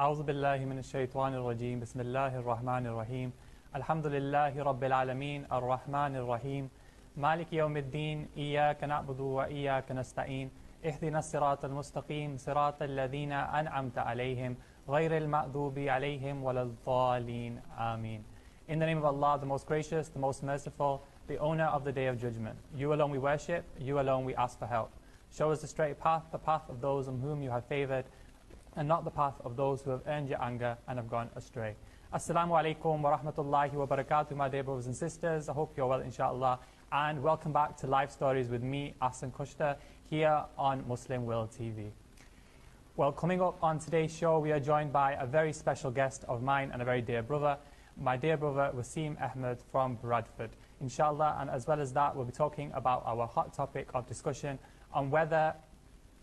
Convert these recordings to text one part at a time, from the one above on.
أعوذ بالله من الشيطان الرجيم بسم الله الرحمن الرحيم الحمد لله رب العالمين الرحمن الرحيم مالك يوم الدين إياك نعبد وإياك نستعين اهدنا الصراط المستقيم صراط الذين أنعمت عليهم غير المغضوب عليهم ولا الضالين آمين. In the name of Allah, the most gracious, the most merciful, the owner of the day of judgment. You alone we worship, you alone we ask for help. Show us the straight path, the path of those on whom you have favored, and not the path of those who have earned your anger and have gone astray. Assalamu alaikum wa rahmatullahi wa barakatuh, my dear brothers and sisters. I hope you're well, inshallah. And welcome back to Life Stories with me, Ahsan Khushtar, here on Muslim World TV. Well, coming up on today's show, we are joined by a very special guest of mine and a very dear brother, my dear brother Waseem Ahmed from Bradford, inshallah. And as well as that, we'll be talking about our hot topic of discussion on whether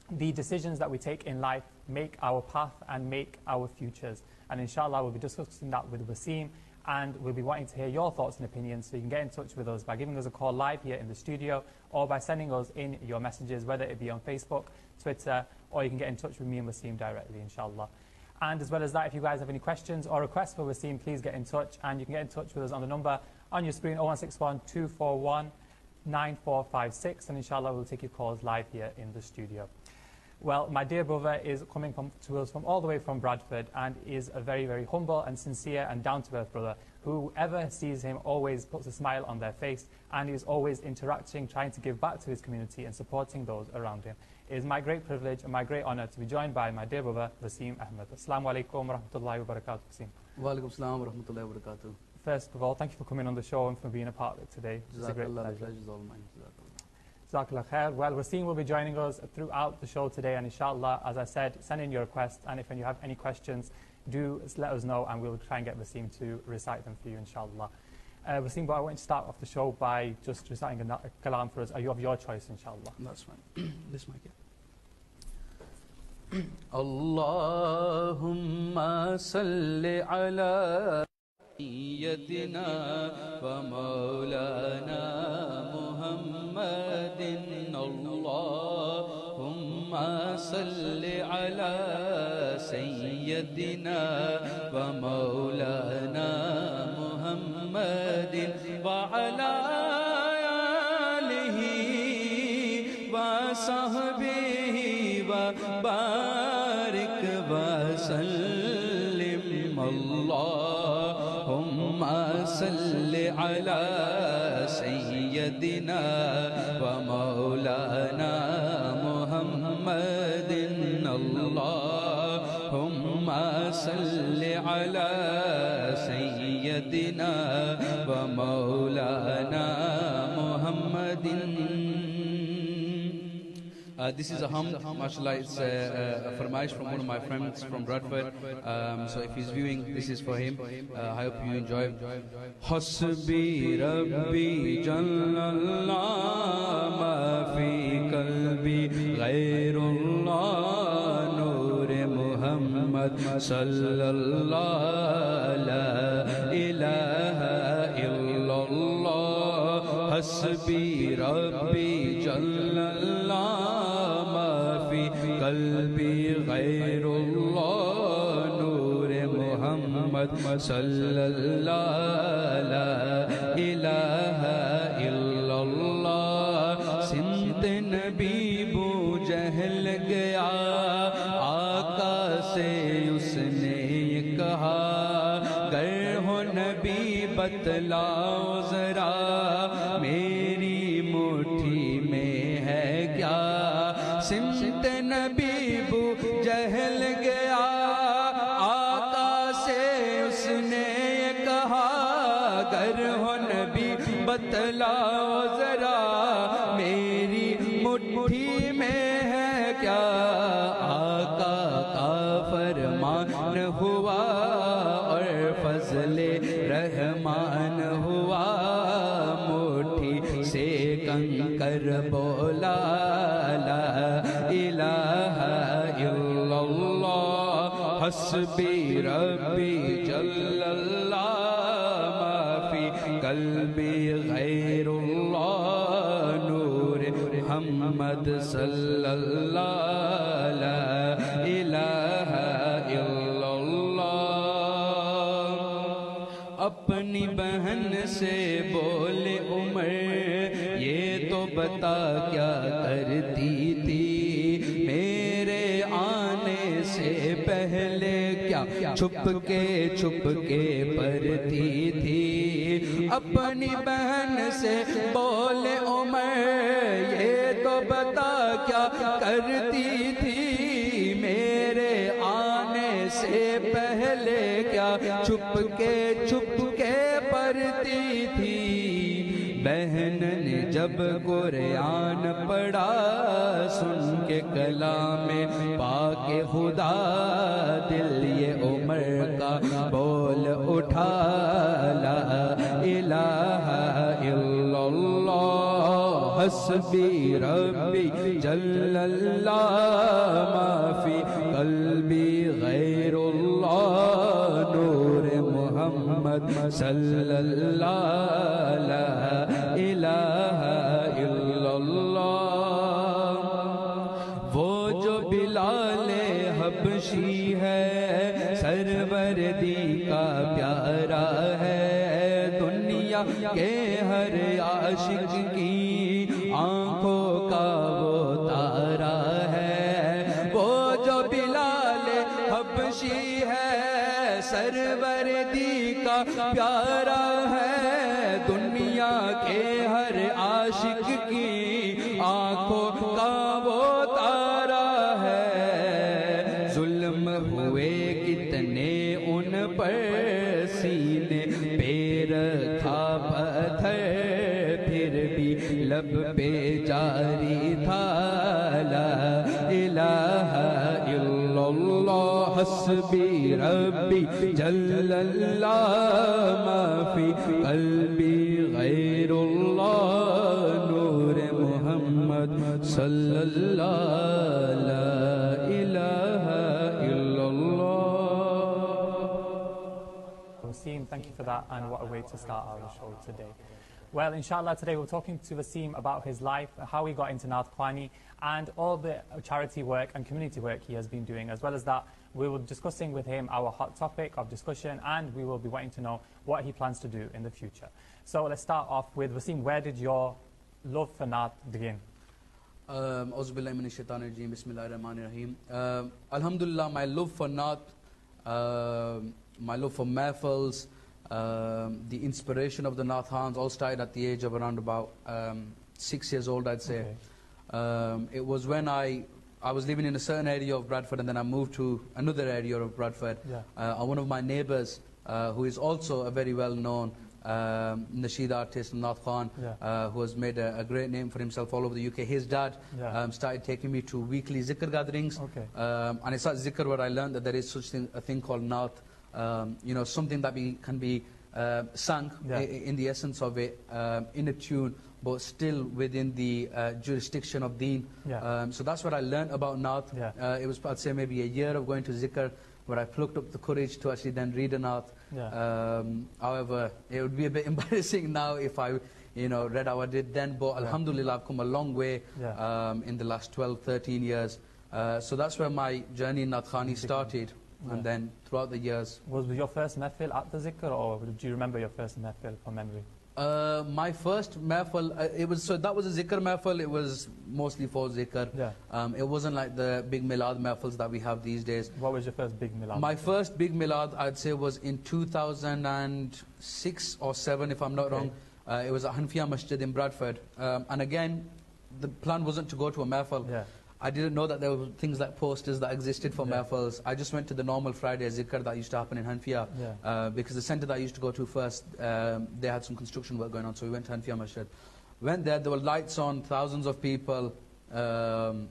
the decisions that we take in life make our path and make our futures. And inshallah, we'll be discussing that with Waseem, and we'll be wanting to hear your thoughts and opinions. So you can get in touch with us by giving us a call live here in the studio, or by sending us in your messages, whether it be on Facebook, Twitter, or you can get in touch with me and Waseem directly, inshallah. And as well as that, if you guys have any questions or requests for Waseem, please get in touch, and you can get in touch with us on the number on your screen, 0161 241 9456, and inshallah we'll take your calls live here in the studio. Well, my dear brother is coming to us from all the way from Bradford, and is a very, very humble and sincere and down-to-earth brother. Whoever sees him always puts a smile on their face, and is always interacting, trying to give back to his community and supporting those around him. It is my great privilege and my great honor to be joined by my dear brother, Waseem Ahmed. Assalamu alaikum wa rahmatullahi wa barakatuh, Waseem. Wa alaikum assalam wa rahmatullahi wa barakatuh. First of all, thank you for coming on the show and for being a part of it today. It's a great pleasure. The pleasure is all mine. Jazakallah khair. Well, Waseem will be joining us throughout the show today, and inshallah, as I said, send in your requests, and if you have any questions, do let us know, and we'll try and get Waseem to recite them for you, inshallah. Waseem, but I want to start off the show by just reciting a kalam for us. Are you of your choice, inshallah? That's fine. This mic, yeah. Allahumma salli ala sayyidina wa maulana Muhammadin. Allahumma salli ala sayyidina wa maulana Muhammadin wa ala alihi wa sahbihi wa barik wa sallim. Allahumma salli ala sayyidina wa maulana Muhammadin. Allahumma salli ala sayyidina wa maulana Muhammadin. This is a hum, mashallah. It's a farmaish from one of my friends from Bradford. So if he's viewing, this is for him. I hope you enjoy. Hasbi Rabbi Jallallah ma fi qalbi ghayrullah Noor Muhammad sallallahu la ilaha illallah. Hasbi Rabbi Jallallah قلبي غير الله نور محمد صلى الله لا إله إلا الله. سنت نبی بو جہل گیا آقا سے اس نے یہ کہا گر ہو نبی بتلاؤ ذرا میری مٹھی میں ہے کیا. سمت نبی بو جہل گیا آقا سے اس نے یہ کہا گر ہو نبی بتلاؤ ذرا میری مٹھی میں ہے کیا. آقا کا فرمان ہوا اور فضل رحمان ہوا مٹھی سے کنکر بولا لا الہ الا اللہ. حسبی ربی جل اللہ ما فی قلبی غیر اللہ نور محمد صلی اللہ لا الہ الا اللہ. अपनी बहन से बोले उमर, ये तो बता क्या करती थी मेरे आने से पहले, क्या छुप के पढ़ती थी। अपनी बहन से बोले उमर, ये तो बता क्या करती थी मेरे आने से पहले, क्या छुप के पढ़ती थी। बहन ने जब कुरान पढ़ा, सुन के कलाम पाके खुदा, दिल ये उमर का बोल उठा, ला इलाहा इल्लल्लाह हस्बी रब्बी जल्लल्लाह, माफी कल्बी गैरुल्लाह, नूर मोहम्मद सल्लल्लाह, ला इलाहा इल्लल्लाह। वो जो बिलाले हबशी है, सरवरदी का प्यारा है, दुनिया के हर आशिक की आंखों का वो तारा है। वो जो बिलाले हबशी है, सरवरदी का प्यारा है, दुनिया के हर आशिक की आंखों का वो तारा है। जुल्म हुए कितने उन पर, सीने पैर था पत्थर, फिर भी लब पे जारी था, ला इलाहा इल्लल्लाह हस्बी रब्बी जल्लल्लाह, माफी कल्बी गैरुल्लाह, नूर मोहम्मद सल्लल्लाह, ला इलाहा इल्लल्लाह। Waseem, thank you for that, and what a way to start our show today. Well, inshallah, today we're talking to Waseem about his life, how he got into Naat Khawani, and all the charity work and community work he has been doing. As well as that, we will be discussing with him our hot topic of discussion, and we will be wanting to know what he plans to do in the future. So let's start off with Waseem. Where did your love for Naat begin? Auzubillahi minash shaitanir rajeem, bismillahir rahmanir rahim. Alhamdulillah, my love for Naat, my love for mahfils, the inspiration of the Naat Khans all started at the age of around about 6 years old, I'd say. Okay. It was when I was living in a certain area of Bradford, and then I moved to another area of Bradford. Yeah. One of my neighbours, who is also a very well-known nasheed artist, Naat Khan, yeah, who has made a great name for himself all over the UK. His dad, yeah, started taking me to weekly zikr gatherings. Okay. And it's at zikr where I learned that there is such a thing called Naat. You know, something that can be sung, yeah, in the essence of it, in a tune, but still within the jurisdiction of Deen. Yeah. So that's what I learned about Naat. Yeah. It was, I'd say, maybe a year of going to zikr where I plucked up the courage to actually then read a Naat. Yeah. However, it would be a bit embarrassing now if I, you know, read how I did then, but yeah, alhamdulillah, I've come a long way, yeah, in the last 12, 13 years. So that's where my journey in Naat Khawani started. Yeah. And then throughout the years. Was your first mahfil at the zikr, or do you remember your first mahfil from memory? My first mahfil, that was a zikr mahfil. It was mostly for zikr. Yeah. It wasn't like the big milad mahfils that we have these days. What was your first big milad? My first big milad, I'd say, was in 2006 or 7, if I'm not wrong. It was at Hanfiya Masjid in Bradford. And again, the plan wasn't to go to a mahfil. Yeah. I didn't know that there were things like posters that existed for, yeah, mahfils. I just went to the normal Friday zikr that used to happen in Hanfiya, yeah, because the centre that I used to go to first, they had some construction work going on, so we went to Hanfiya Masjid. Went there were lights on, thousands of people, and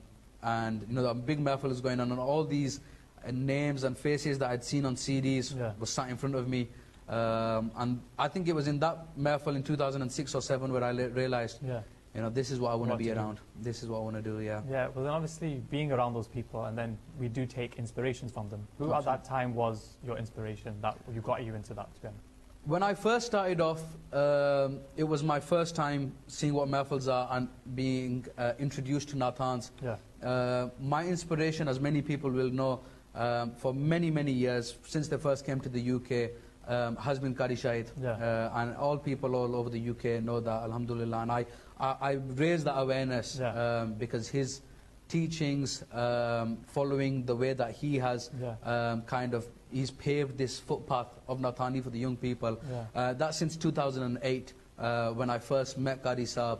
you know, the big mahfil was going on, and all these names and faces that I'd seen on CDs, yeah, was sat in front of me. And I think it was in that mahfil in 2006 or 7 where I realised, yeah, you know, this is what I want to be around. This is what I want to do, yeah. Yeah, well then obviously being around those people, and then we do take inspirations from them. Who at that time was your inspiration that you got you into that, to be honest? When I first started off, it was my first time seeing what mahfils are and being introduced to Naat Khans. Yeah. My inspiration, as many people will know, for many, many years, since they first came to the UK, has been Qari Shahid. And all people all over the UK know that, alhamdulillah. And I raise that awareness because his teachings, following the way that he has he's paved this footpath of Nathani for the young people. That's since 2008 when I first met Qari Sahib.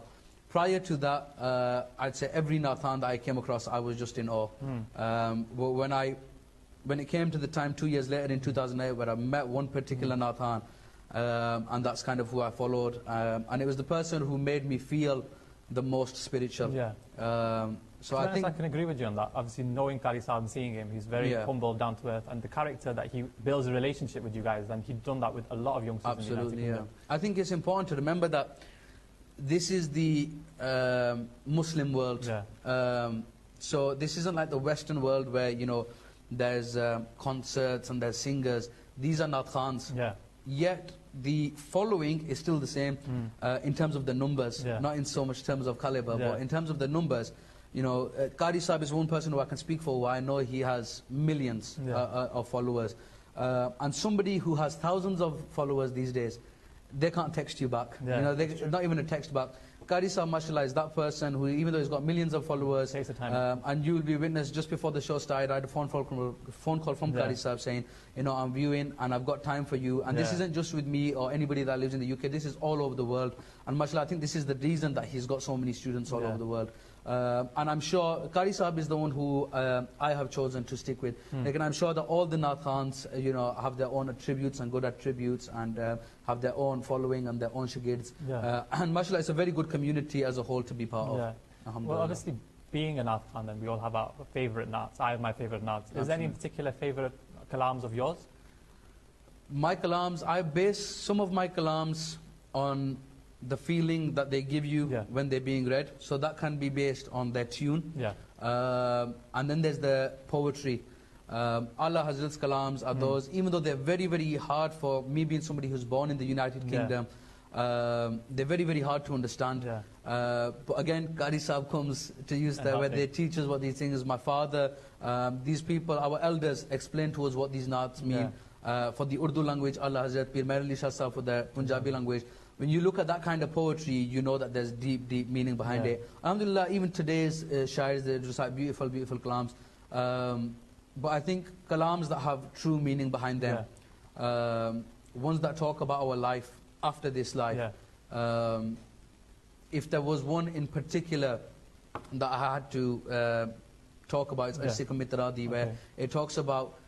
Prior to that, I'd say every Nathan that I came across, I was just in awe. When it came to the time 2 years later in 2008 where I met one particular Nathan, and that's kind of who I followed, and it was the person who made me feel the most spiritual. So I think I can agree with you on that. Obviously, knowing Qari Sahib and seeing him, he's very humble, down to earth, and the character that he builds a relationship with you guys, and he'd done that with a lot of youngsters in the United Kingdom. I think it's important to remember that this is the Muslim world. So this isn't like the Western world where, you know, there's concerts and there's singers. These are Naat Khans. Yet the following is still the same in terms of the numbers, not in so much terms of caliber, but in terms of the numbers. You know, Qari Sahib is one person who I can speak for, who I know he has millions of followers. And somebody who has thousands of followers these days, they can't text you back. You know, not even a text back. Qari Sahib, mashallah, is that person who, even though he's got millions of followers, takes the time. And you will be witness, just before the show started, I had a phone call from Qari Sahib saying, you know, I'm viewing and I've got time for you. And this isn't just with me or anybody that lives in the UK, this is all over the world. And mashallah, I think this is the reason that he's got so many students all over the world. And I'm sure Qari Sahib is the one who I have chosen to stick with. And I'm sure that all the Naat Khans, you know, have their own attributes and good attributes, and have their own following and their own shagids. And mashallah, it's a very good community as a whole to be part of. Well, obviously, being a Naat Khan, then we all have our favourite Naats. I have my favourite Naats. Is there any particular favourite kalams of yours? My kalams, I base some of my kalams on the feeling that they give you when they're being read. So that can be based on their tune. And then there's the poetry. Allah Hazrat's kalams are those, even though they're very, very hard for me, being somebody who's born in the United Kingdom, they're very, very hard to understand. But again, Qari Sahib comes to use that, where they teach us what these things. My father, these people, our elders, explain to us what these naats mean. For the Urdu language, Allah Hazrat Pir Meher Ali Shah Sahib for the Punjabi language. When you look at that kind of poetry, you know that there's deep, deep meaning behind it. Alhamdulillah, even today's shairs, they recite beautiful, beautiful kalams. But I think kalams that have true meaning behind them, ones that talk about our life after this life. If there was one in particular that I had to talk about, it's Asikum Mitradi, where it talks about,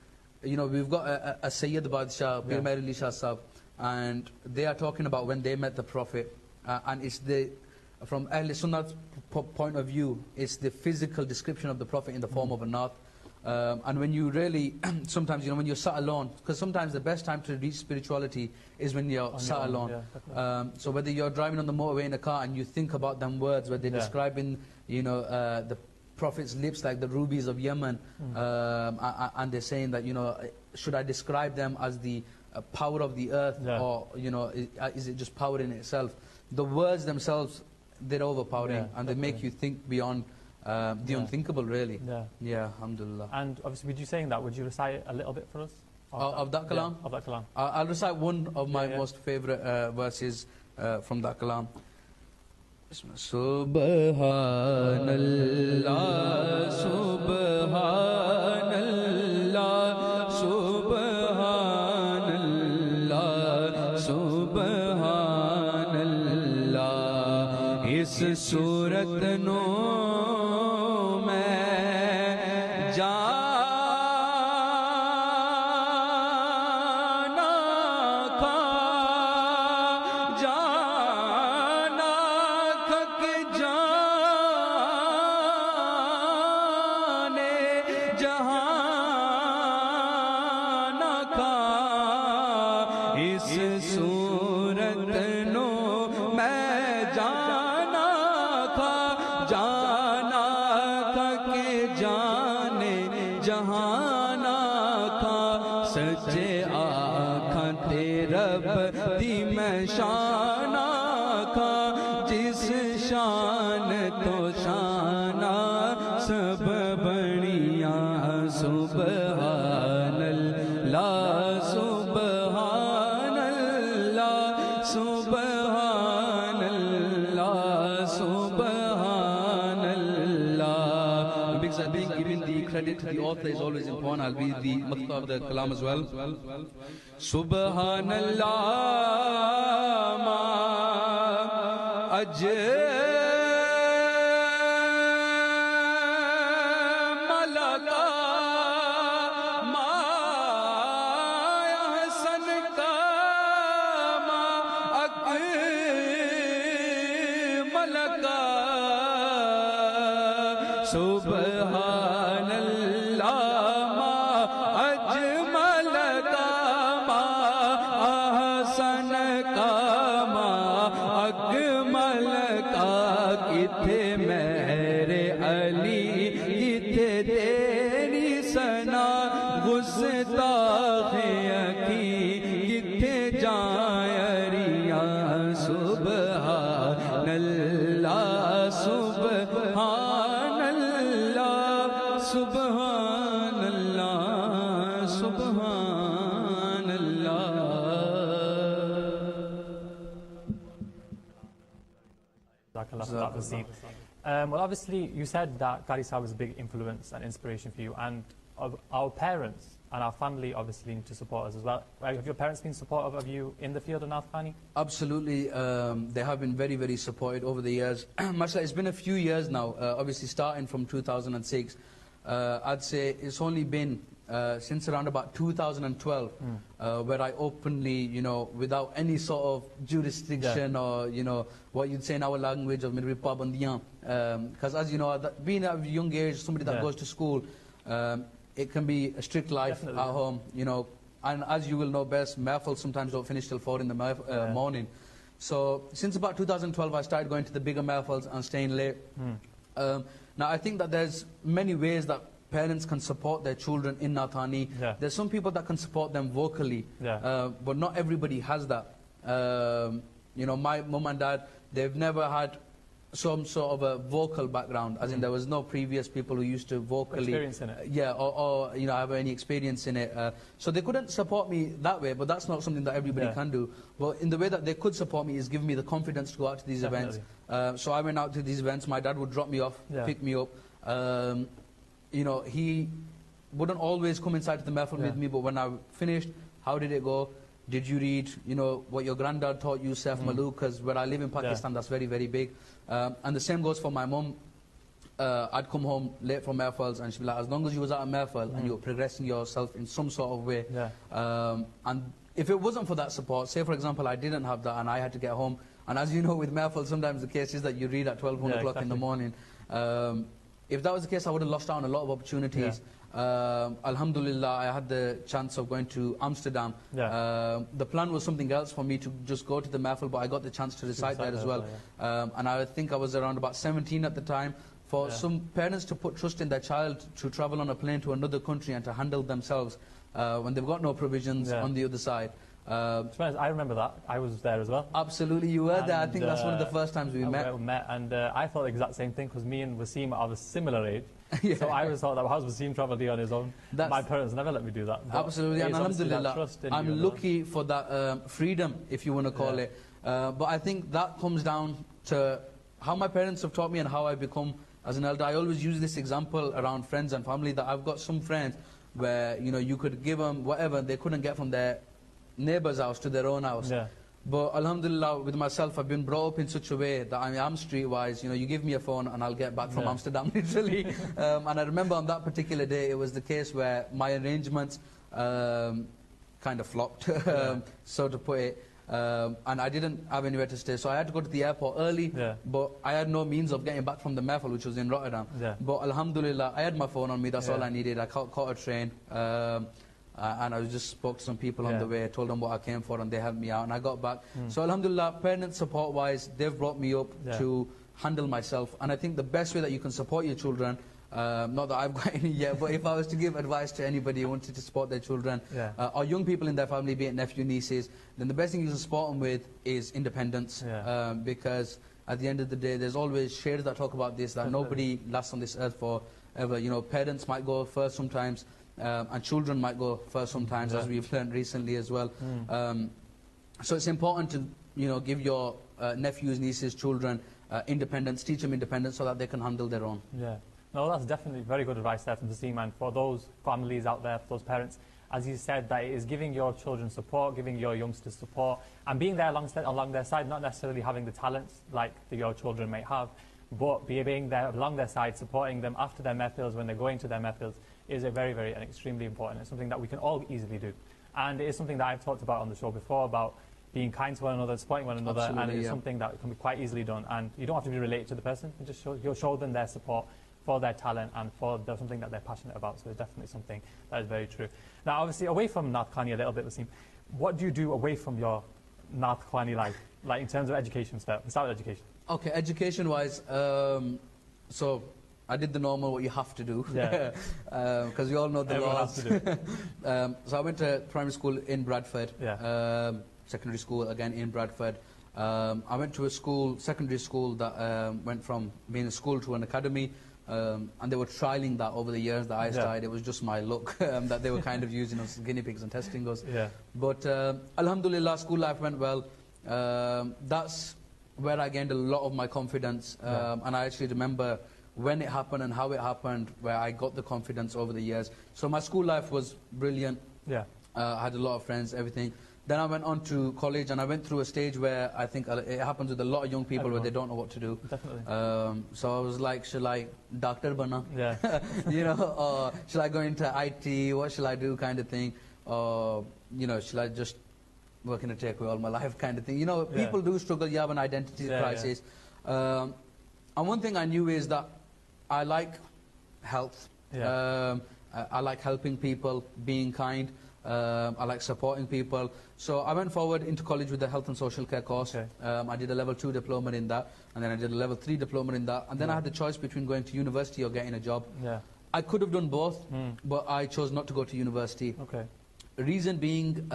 you know, we've got a Sayyid Badshah, Pir Meher Ali Shah Sahib, and they are talking about when they met the Prophet, and it's from Ahl Sunnah's point of view, it's the physical description of the Prophet in the form of a naat. And when you really, sometimes, you know, when you're sat alone, because sometimes the best time to reach spirituality is when you're sat alone. So whether you're driving on the motorway in a car and you think about them words where they're describing, you know, the Prophet's lips like the rubies of Yemen, and they're saying that, you know, should I describe them as the power of the earth, or, you know, is it just power in itself? The words themselves, they're overpowering, and they make you think beyond the unthinkable, really. Alhamdulillah. And obviously, with you saying that, would you recite a little bit for us? Of that kalam? Of that kalam. I'll recite one of my most favourite verses from that kalam. Subhanallah, Subhanallah, Subhanallah, Subhanallah. Is surat no Subhanallah, Subhanallah. credit to the author is always important. I'll read the matla of the kalam as well. Subhanallah ma malaka ma ahsan malaka Subhanallah ma ajmal kama ahsan kama akmal ka kithe mere ali kithe teri sana gustakhiya ki kithe jaayariya subhanallah subhanallah subhanallah subhanallah Well, obviously, you said that Qari Sahib was a big influence and inspiration for you, and our parents and our family obviously need to support us as well. Have your parents been supportive of you in the field of Naat Khawani? Absolutely, they have been very, very supported over the years. Mashallah, it's been a few years now, obviously starting from 2006. I'd say it's only been since around about 2012 where I openly, without any sort of jurisdiction or, what you'd say in our language of Mirri Pabandiyan. Because as you know, being at a young age, somebody that goes to school, it can be a strict life at home, and as you will know best, mahfils sometimes don't finish till 4 in the morning. So since about 2012, I started going to the bigger mahfils and staying late. Now I think that there's many ways that parents can support their children in Naat Khawani. There's some people that can support them vocally, but not everybody has that. My mum and dad, they've never had some sort of a vocal background, as in there was no previous people who used to vocally experience in it. or have any experience in it, so they couldn't support me that way. But that's not something that everybody can do. But in the way that they could support me is give me the confidence to go out to these events. So I went out to these events. My dad would drop me off, pick me up. He wouldn't always come inside to the mahfil with me, but when I finished, how did it go? Did you read, what your granddad taught you, Saif Maluk? Because where I live in Pakistan, that's very, very big. And the same goes for my mum. I'd come home late from mahfils, and she'd be like, as long as you was at a mahfil and you were progressing yourself in some sort of way. And if it wasn't for that support, say for example, I didn't have that and I had to get home. And as you know, with mahfil, sometimes the case is that you read at 12, 1 o'clock in the morning. If that was the case, I would have lost out on a lot of opportunities. Alhamdulillah, I had the chance of going to Amsterdam. The plan was something else for me to just go to the mahfil, but I got the chance to recite there as well. And I think I was around about 17 at the time. For some parents to put trust in their child to travel on a plane to another country and to handle themselves when they've got no provisions on the other side. I remember that. I was there as well. Absolutely, you were there. I think that's one of the first times we met. And I thought the exact same thing, because me and Waseem are of a similar age. So I always thought that how's Waseem travelled on his own? My parents never let me do that. Absolutely, and alhamdulillah, I'm lucky for that freedom, if you want to call it. But I think that comes down to how my parents have taught me and how I become as an elder. I always use this example around friends and family, that I've got some friends where you could give them whatever they couldn't get from their neighbour's house to their own house. But alhamdulillah, with myself, I've been brought up in such a way that I am streetwise. You give me a phone and I'll get back from Amsterdam, literally. And I remember on that particular day, it was the case where my arrangements kind of flopped, so to put it. And I didn't have anywhere to stay, so I had to go to the airport early. But I had no means of getting back from the mahfil, which was in Rotterdam. But alhamdulillah, I had my phone on me. That's all I needed. I caught a train. And I just spoke to some people on the way, told them what I came for, and they helped me out, and I got back. So alhamdulillah, parents support-wise, they've brought me up to handle myself. And I think the best way that you can support your children, not that I've got any yet, but if I was to give advice to anybody who wanted to support their children, or young people in their family, be it nephew, nieces, then the best thing you can support them with is independence. Because at the end of the day, there's always shares that talk about this, that nobody lasts on this earth forever. Parents might go first sometimes, and children might go first sometimes, as we've learned recently as well. So it's important to give your nephews, nieces, children independence, teach them independence so that they can handle their own. No, that's definitely very good advice there from Waseem, and for those families out there, for those parents, as you said, that it is giving your children support, giving your youngsters support, and being there along their side, not necessarily having the talents like your children may have, but being there along their side, supporting them after their methils, when they're going to their methils, is a very, very and extremely important. It's something that we can all easily do. And it is something that I've talked about on the show before, about being kind to one another, supporting one another, Absolutely, and it's something that can be quite easily done. And you don't have to be related to the person, you just show them their support for their talent and for something that they're passionate about. So it's definitely something that is very true. Now, obviously, away from Naat Khawani a little bit, Waseem, what do you do away from your Naat Khawani life, like in terms of education stuff? Let's start with education. Okay, education-wise, so I did the normal, what you have to do, Yeah. Because we all know the Everyone laws. has to do. So I went to primary school in Bradford, Yeah. secondary school again in Bradford. I went to a school, secondary school, that went from being a school to an academy, and they were trialing that over the years that I started. It was just my luck that they were kind of using us as guinea pigs and testing us. Yeah. But alhamdulillah, school life went well. That's where I gained a lot of my confidence, and I actually remember when it happened and how it happened, where I got the confidence over the years. So my school life was brilliant. Yeah. I had a lot of friends, everything. Then I went on to college, and I went through a stage where I think it happens with a lot of young people where they don't know what to do. Definitely. So I was like, shall I doctor bana? Yeah. You know, or shall I go into IT? What shall I do, kind of thing? Or, you know, shall I just work in a takeaway all my life, kind of thing? You know, people do struggle. You have an identity crisis. And one thing I knew is that I like health. Yeah. I like helping people, being kind. I like supporting people. So I went forward into college with the health and social care course. Okay. I did a level 2 diploma in that, and then I did a level 3 diploma in that, and then I had the choice between going to university or getting a job. Yeah. I could have done both, but I chose not to go to university. Okay. Reason being,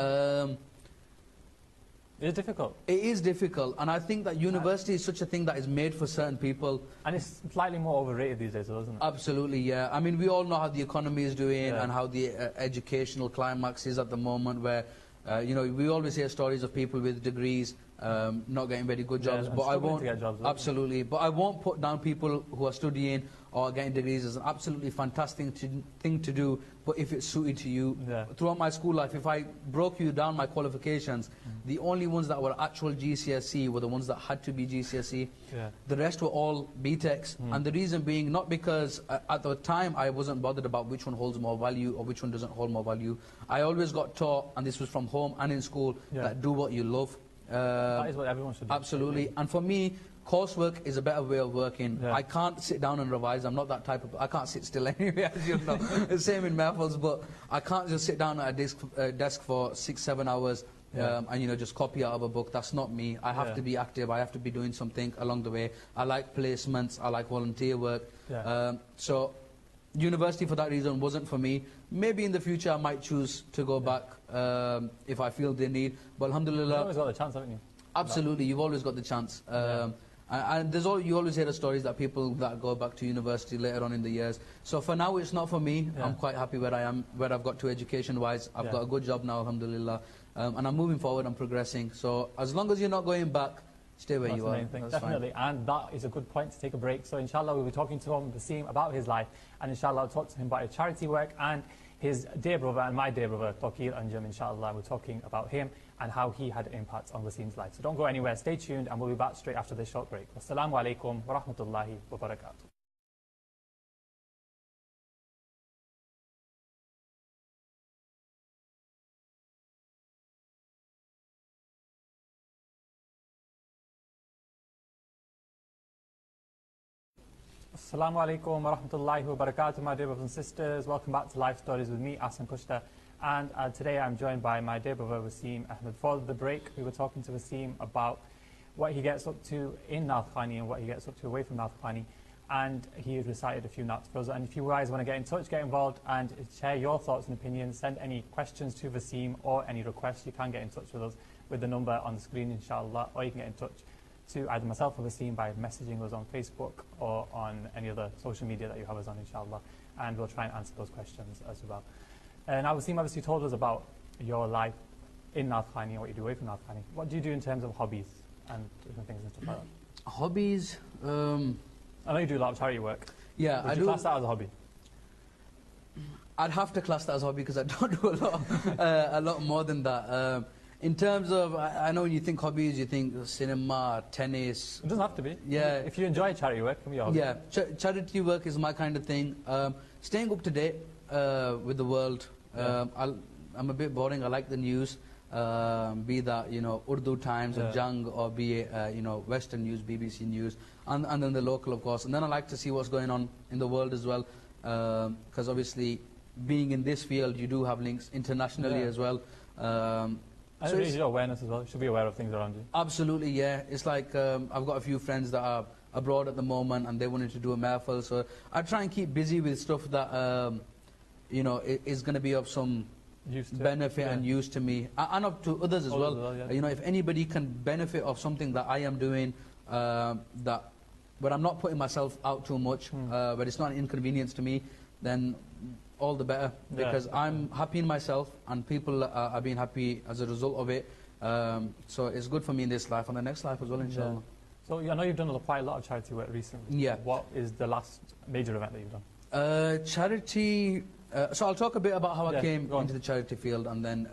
It's difficult. it is difficult, and I think that university is such a thing that is made for certain people. And it's slightly more overrated these days, isn't it? Absolutely, yeah. I mean, we all know how the economy is doing Yeah. and how the educational climax is at the moment, where, you know, we always hear stories of people with degrees not getting very good jobs. and But I struggling won't, to get jobs, absolutely, but I won't put down people who are studying or getting degrees as an absolutely fantastic thing to do, but if it's suited to you. Yeah. Throughout my school life, if I broke you down my qualifications, the only ones that were actual GCSE were the ones that had to be GCSE. Yeah. The rest were all BTECs, and the reason being, not because at the time I wasn't bothered about which one holds more value or which one doesn't hold more value. I always got taught, and this was from home and in school, that do what you love. That is what everyone should do. Absolutely. And for me, coursework is a better way of working. Yeah. I can't sit down and revise. I'm not that type of... I can't sit still anyway, as you know. Same in Maths, but I can't just sit down at a desk for 6-7 hours and, you know, just copy out of a book. That's not me. I have to be active. I have to be doing something along the way. I like placements. I like volunteer work. So university, for that reason, wasn't for me. Maybe in the future I might choose to go back if I feel the need. But alhamdulillah... You've always got the chance, haven't you? Absolutely, you've always got the chance. And you always hear the stories that people that go back to university later on in the years. So for now, it's not for me. I'm quite happy where I am, where I've got to education-wise. I've got a good job now, alhamdulillah. And I'm moving forward, I'm progressing. So as long as you're not going back, stay where you are. That's the main thing, That's definitely. fine. And that is a good point to take a break. So inshallah, we'll be talking to Waseem about his life. And inshallah, I'll talk to him about his charity work and his dear brother and my dear brother, Taqueer Anjum, inshallah. We're talking about him and how he had an impact on Waseem's life. So don't go anywhere, stay tuned, and we'll be back straight after this short break. Wassalamu alaikum wa rahmatullahi wa barakatuh. Assalamu alaikum wa rahmatullahi wa barakatuh, my dear brothers and sisters. Welcome back to Life Stories with me, Ahsan Khushtar. And today I'm joined by my dear brother Waseem Ahmed. For the break, we were talking to Waseem about what he gets up to in Naat Khawani and what he gets up to away from Naat Khawani. And he recited a few naats for us. And if you guys want to get in touch, get involved and share your thoughts and opinions, send any questions to Waseem or any requests, you can get in touch with us with the number on the screen, inshallah, or you can get in touch to either myself or Waseem by messaging us on Facebook or on any other social media that you have us on, inshallah, and we'll try and answer those questions as well. Now, Waseem obviously told us about your life in Naat Khawani and what you do away from Naat Khawani. What do you do in terms of hobbies and different things and stuff like that? Hobbies? I know you do a lot of charity work. Yeah, Would I you do. class that as a hobby? I'd have to class that as a hobby because I don't do a lot more than that. In terms of, I know when you think hobbies, you think cinema, tennis. It doesn't have to be. Yeah. If you enjoy charity work, it can be a hobby. Yeah, charity work is my kind of thing. Staying up to date with the world. I'm a bit boring. I like the news, be that Urdu Times or Jang, or be it Western news, BBC News, and then the local, of course. And then I like to see what's going on in the world as well, because obviously being in this field, you do have links internationally as well. And it raises your awareness as well. You should be aware of things around you. Absolutely, yeah. It's like I've got a few friends that are abroad at the moment, and they wanted to do a marathon. So I try and keep busy with stuff that is going to be of some benefit and use to me, and up to others as well. If anybody can benefit of something that I am doing, that where I'm not putting myself out too much, but it's not an inconvenience to me, then all the better, because I'm happy in myself, and people are being happy as a result of it. So it's good for me in this life and the next life as well, inshallah. So I know you've done quite a lot of charity work recently. Yeah. What is the last major event that you've done? Charity. So I'll talk a bit about how I came into the charity field, and then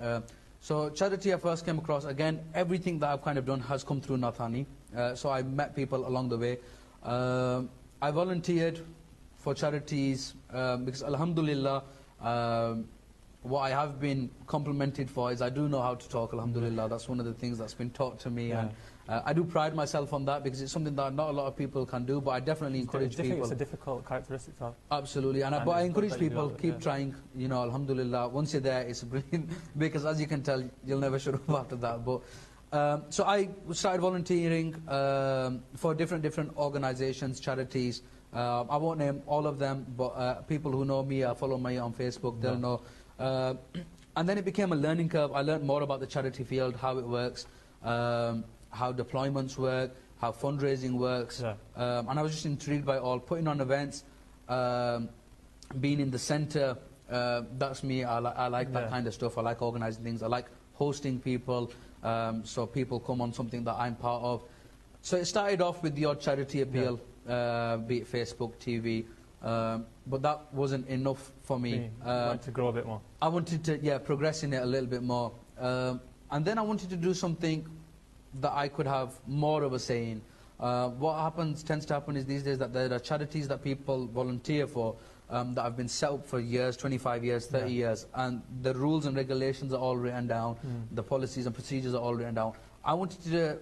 so charity I first came across. Again, everything that I've kind of done has come through Naat Khawani. So I met people along the way. I volunteered for charities because alhamdulillah, what I have been complimented for is I do know how to talk, alhamdulillah. That's one of the things that's been taught to me, and I do pride myself on that, because it's something that not a lot of people can do, but I definitely encourage people. It's a difficult characteristic to have. Absolutely, but I encourage people, keep trying, alhamdulillah. Once you're there, it's brilliant, because as you can tell, you'll never shut up after that. But so I started volunteering for different organizations, charities. I won't name all of them, but people who know me, follow me on Facebook, they'll know. And then it became a learning curve. I learned more about the charity field, how it works, how deployments work, how fundraising works. And I was just intrigued by all. Putting on events, being in the centre, that's me. I like that kind of stuff. I like organising things. I like hosting people, so people come on something that I'm part of. So it started off with the odd charity appeal. Be it Facebook, TV, but that wasn't enough for me. Want to grow a bit more? I wanted to, progress in it a little bit more. And then I wanted to do something that I could have more of a say in. What tends to happen is these days that there are charities that people volunteer for that have been set up for years, 25 years, 30 years, and the rules and regulations are all written down, the policies and procedures are all written down. I wanted to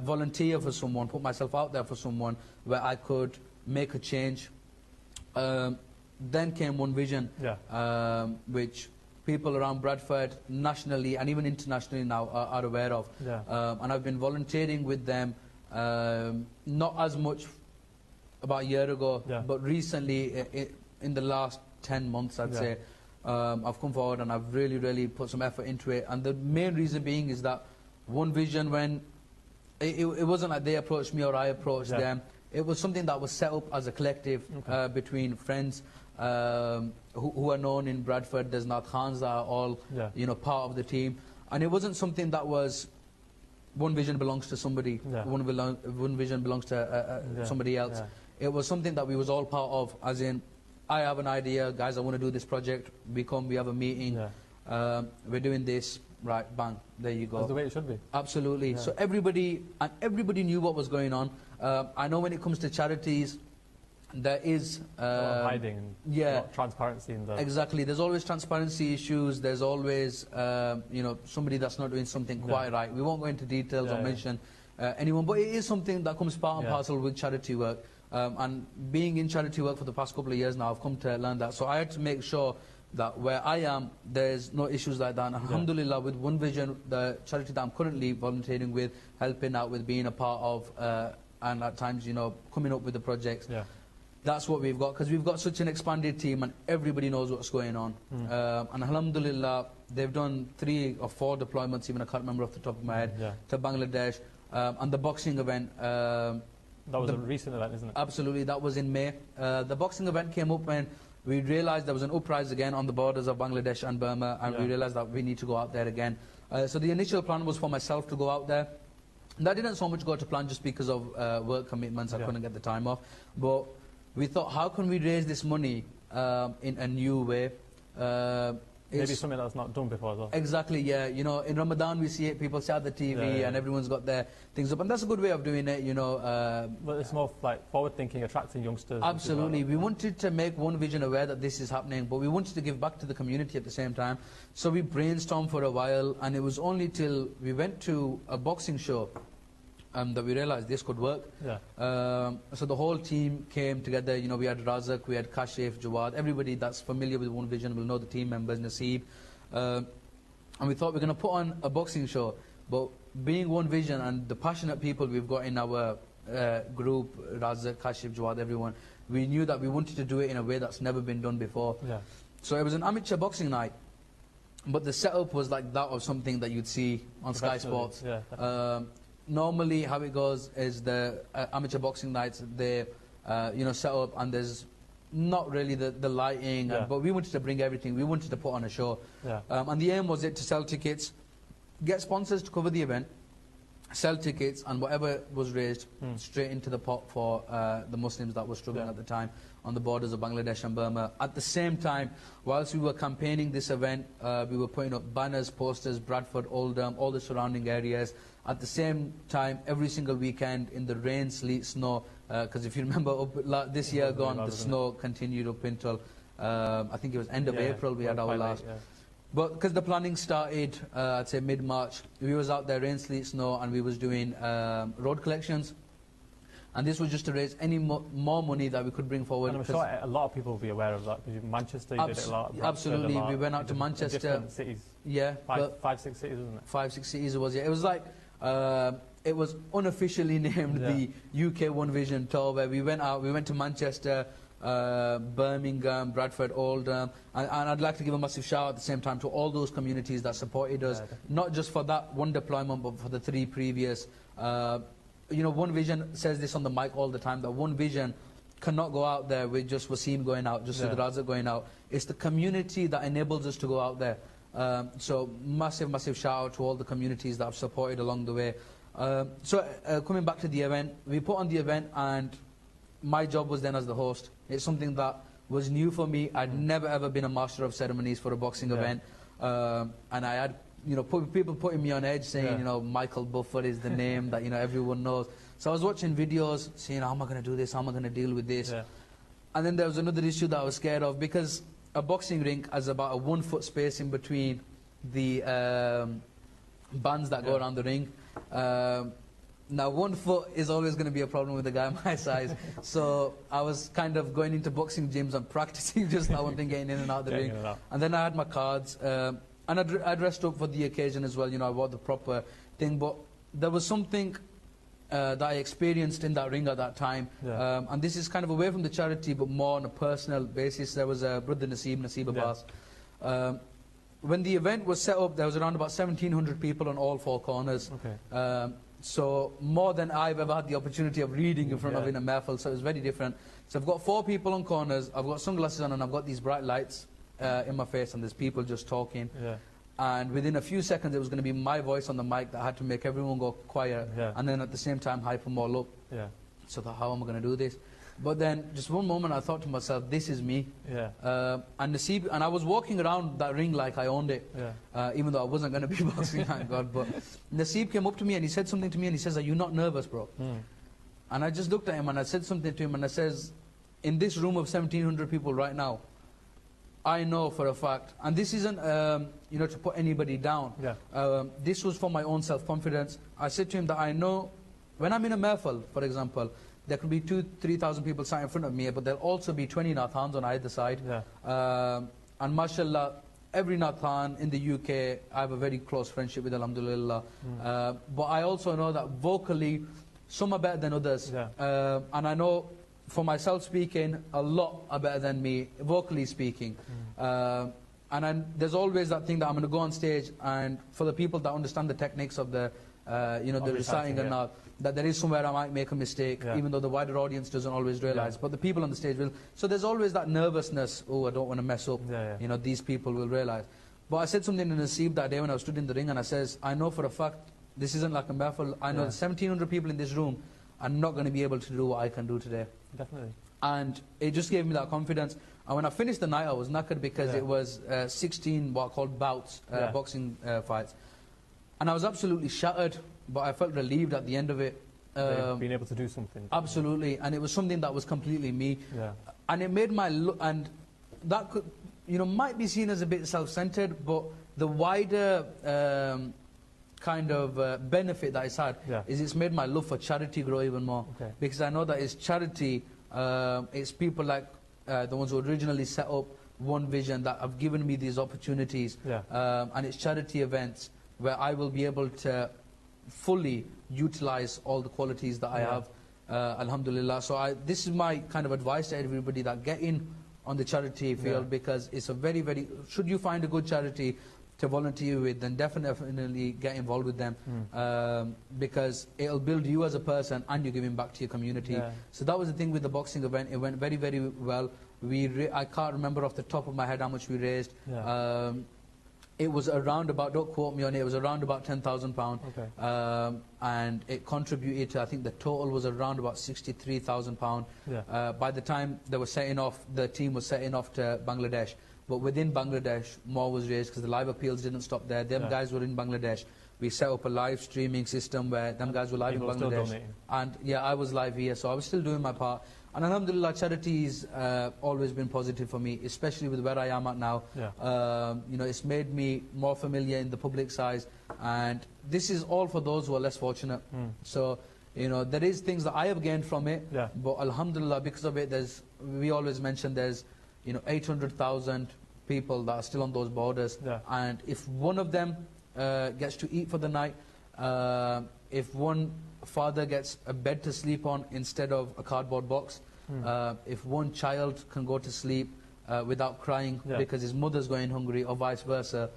volunteer for someone, put myself out there for someone where I could make a change. Then came One Vision, which people around Bradford, nationally and even internationally now are aware of. And I've been volunteering with them, not as much about a year ago, but recently, in the last 10 months, I'd say, I've come forward and I've really put some effort into it. And the main reason being is that One Vision, when it wasn't like they approached me or I approached them. It was something that was set up as a collective between friends who are known in Bradford. There's Naat Khans that are all part of the team, and it wasn't something that was One Vision belongs to somebody. One Vision belongs to somebody else. It was something that we was all part of. As in, I have an idea, guys. I want to do this project. We have a meeting. We're doing this. Right, bang, there you go. That's the way it should be. Absolutely. So everybody knew what was going on. I know when it comes to charities, there is a lot of hiding and transparency in the... Exactly. There's always transparency issues. There's always somebody that's not doing something quite right. We won't go into details or mention anyone, but it is something that comes part and parcel with charity work. And being in charity work for the past couple of years now, I've come to learn that. So I had to make sure that where I am, there's no issues like that. And alhamdulillah, with One Vision, the charity that I'm currently volunteering with, helping out with, being a part of, and at times, coming up with the projects, that's what we've got, because we've got such an expanded team and everybody knows what's going on. And alhamdulillah, they've done 3 or 4 deployments, even I can't remember off the top of my head, to Bangladesh. And the boxing event... that was a recent event, isn't it? Absolutely, that was in May. The boxing event came up when we realised there was an uprising again on the borders of Bangladesh and Burma, and we realised that we need to go out there again. So the initial plan was for myself to go out there. That didn't so much go to plan just because of work commitments. I couldn't get the time off. But we thought, how can we raise this money in a new way? Maybe something that's not done before as well. Exactly, yeah. You know, in Ramadan we see it, people start the TV and everyone's got their things up, and that's a good way of doing it, you know. But it's more like forward-thinking, attracting youngsters. Absolutely. We wanted to make One Vision aware that this is happening, but we wanted to give back to the community at the same time. So we brainstormed for a while, and it was only till we went to a boxing show that we realized this could work. Yeah. So the whole team came together. You know, we had Razak, we had Kashif, Jawad, everybody that's familiar with One Vision will know the team members, Naseeb. And we thought we're going to put on a boxing show, but being One Vision and the passionate people we've got in our group, Razak, Kashif, Jawad, everyone, we knew that we wanted to do it in a way that's never been done before. Yeah. So it was an amateur boxing night, but the setup was like that of something that you'd see on Sky Sports. Yeah, normally how it goes is the amateur boxing nights, they you know, set up, and there's not really the lighting, but we wanted to bring everything. We wanted to put on a show. Yeah. And the aim was to sell tickets, get sponsors to cover the event, sell tickets, and whatever was raised straight into the pot for the Muslims that were struggling at the time on the borders of Bangladesh and Burma. At the same time, whilst we were campaigning this event, we were putting up banners, posters, Bradford, Oldham, all the surrounding areas. At the same time, every single weekend in the rain, sleet, snow, because if you remember this year gone, the snow continued up until, I think it was end of April we had our last. But because the planning started, I'd say mid-March, we was out there, rain, sleet, snow, and we was doing road collections. And this was just to raise any more money that we could bring forward. And I'm sure a lot of people will be aware of that, because Manchester did it a lot. Absolutely, we went out to Manchester. Different cities. Yeah. Five, 6 cities, wasn't it? 5, 6 cities it was, yeah. It was like, it was unofficially named the UK One Vision Tour, where we went out, we went to Manchester, Birmingham, Bradford, Oldham, and I'd like to give a massive shout out at the same time to all those communities that supported us, not just for that one deployment, but for the 3 previous. You know, One Vision says this on the mic all the time, that One Vision cannot go out there with just Waseem going out, just with Razak going out. It's the community that enables us to go out there. So massive, massive shout out to all the communities that have supported along the way. Coming back to the event, we put on the event, and my job was then as the host. It's something that was new for me. I'd never ever been a master of ceremonies for a boxing event, and I had, you know, people putting me on edge, saying, you know, Michael Buffer is the name that, you know, everyone knows. So I was watching videos, saying, how am I going to do this? How am I going to deal with this? And then there was another issue that I was scared of, because a boxing rink has about a 1 foot space in between the bands that go around the ring. Now 1 foot is always going to be a problem with a guy my size, so I was kind of going into boxing gyms and practicing just that one thing, getting in and out of the ring. And then I had my cards, and I dressed up for the occasion as well, you know, I wore the proper thing, but there was something that I experienced in that ring at that time, and this is kind of away from the charity, but more on a personal basis. There was a brother Naseeb Abbas. When the event was set up, there was around about 1,700 people on all 4 corners. So more than I've ever had the opportunity of reading in front of in a mahfil, so it was very different. So I've got 4 people on corners, I've got sunglasses on, and I've got these bright lights in my face, and there's people just talking. And within a few seconds, it was going to be my voice on the mic that had to make everyone go quiet, and then at the same time hype them all up. So I thought, how am I going to do this? But then, just one moment, I thought to myself, this is me. And Naseeb, and I was walking around that ring like I owned it, even though I wasn't going to be boxing, thank God. But Naseeb came up to me and he said something to me, and he says, are you not nervous, bro? And I just looked at him and I said something to him, and I says, in this room of 1,700 people right now, I know for a fact, and this isn't you know, to put anybody down, this was for my own self-confidence. I said to him that I know, when I'm in a mahfil, for example, there could be 2,000-3,000 people sat in front of me, but there'll also be 20 Nathans on either side. And mashallah, every Nathan in the UK, I have a very close friendship with, alhamdulillah. But I also know that vocally, some are better than others. And I know, for myself speaking, a lot are better than me, vocally speaking. And there's always that thing that I'm going to go on stage, and for the people that understand the techniques of the, you know, the reciting and all, that there is somewhere I might make a mistake, even though the wider audience doesn't always realize, but the people on the stage will. So there's always that nervousness, oh, I don't want to mess up, you know, these people will realize. But I said something to Naseeb that day when I stood in the ring, and I says, I know for a fact, this isn't like a mahfil, I know 1,700 people in this room are not going to be able to do what I can do today. Definitely. And it just gave me that confidence. And when I finished the night, I was knackered because it was 16 what are called bouts, boxing fights. And I was absolutely shattered, but I felt relieved at the end of it. Being able to do something. Absolutely, and it was something that was completely me. Yeah. And it made my and that could, might be seen as a bit self-centered, but the wider kind of benefit that it's had is it's made my love for charity grow even more. Okay. Because I know that it's charity, it's people like the ones who originally set up One Vision that have given me these opportunities, and it's charity events where I will be able to fully utilize all the qualities that I have, alhamdulillah. So this is my kind of advice to everybody, that get in on the charity field, because it's a very, very, should you find a good charity to volunteer with, then definitely get involved with them, because it'll build you as a person and you're giving back to your community. So that was the thing with the boxing event. It went very, very well. I can't remember off the top of my head how much we raised. It was around about, don't quote me on it, it was around about £10,000. Okay. And it contributed to, I think the total was around about £63,000. By the time they were setting off, the team was setting off to Bangladesh. But within Bangladesh, more was raised because the live appeals didn't stop there. Them guys were in Bangladesh. We set up a live streaming system where them guys were live in Bangladesh. And I was live here, so I was still doing my part. And alhamdulillah, charity's always been positive for me, especially with where I am at now. It's made me more familiar in the public size, and this is all for those who are less fortunate. So, there is things that I have gained from it, but alhamdulillah, because of it, we always mention there's 800,000 people that are still on those borders, and if one of them gets to eat for the night, if one father gets a bed to sleep on instead of a cardboard box, if one child can go to sleep without crying because his mother's going hungry, or vice versa,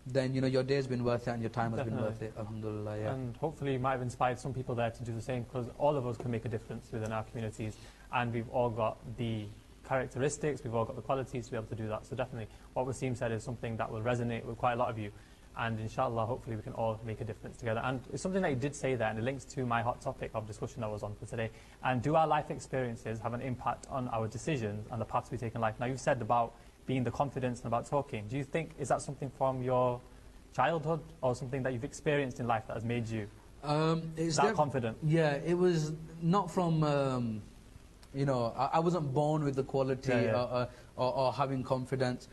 then your day's been worth it and your time has been worth it, alhamdulillah. And hopefully you might have inspired some people there to do the same, because all of us can make a difference within our communities, and we've all got the characteristics, we've all got the qualities to be able to do that. So definitely what Waseem said is something that will resonate with quite a lot of you, and inshallah hopefully we can all make a difference together. And it's something that you did say there, and it links to my hot topic of discussion that was on for today. And do our life experiences have an impact on our decisions and the paths we take in life? Now, you've said about being the confidence and about talking. Do you think, is that something from your childhood or something that you've experienced in life that has made you that confident? Yeah, it was not from I wasn't born with the quality or having confidence.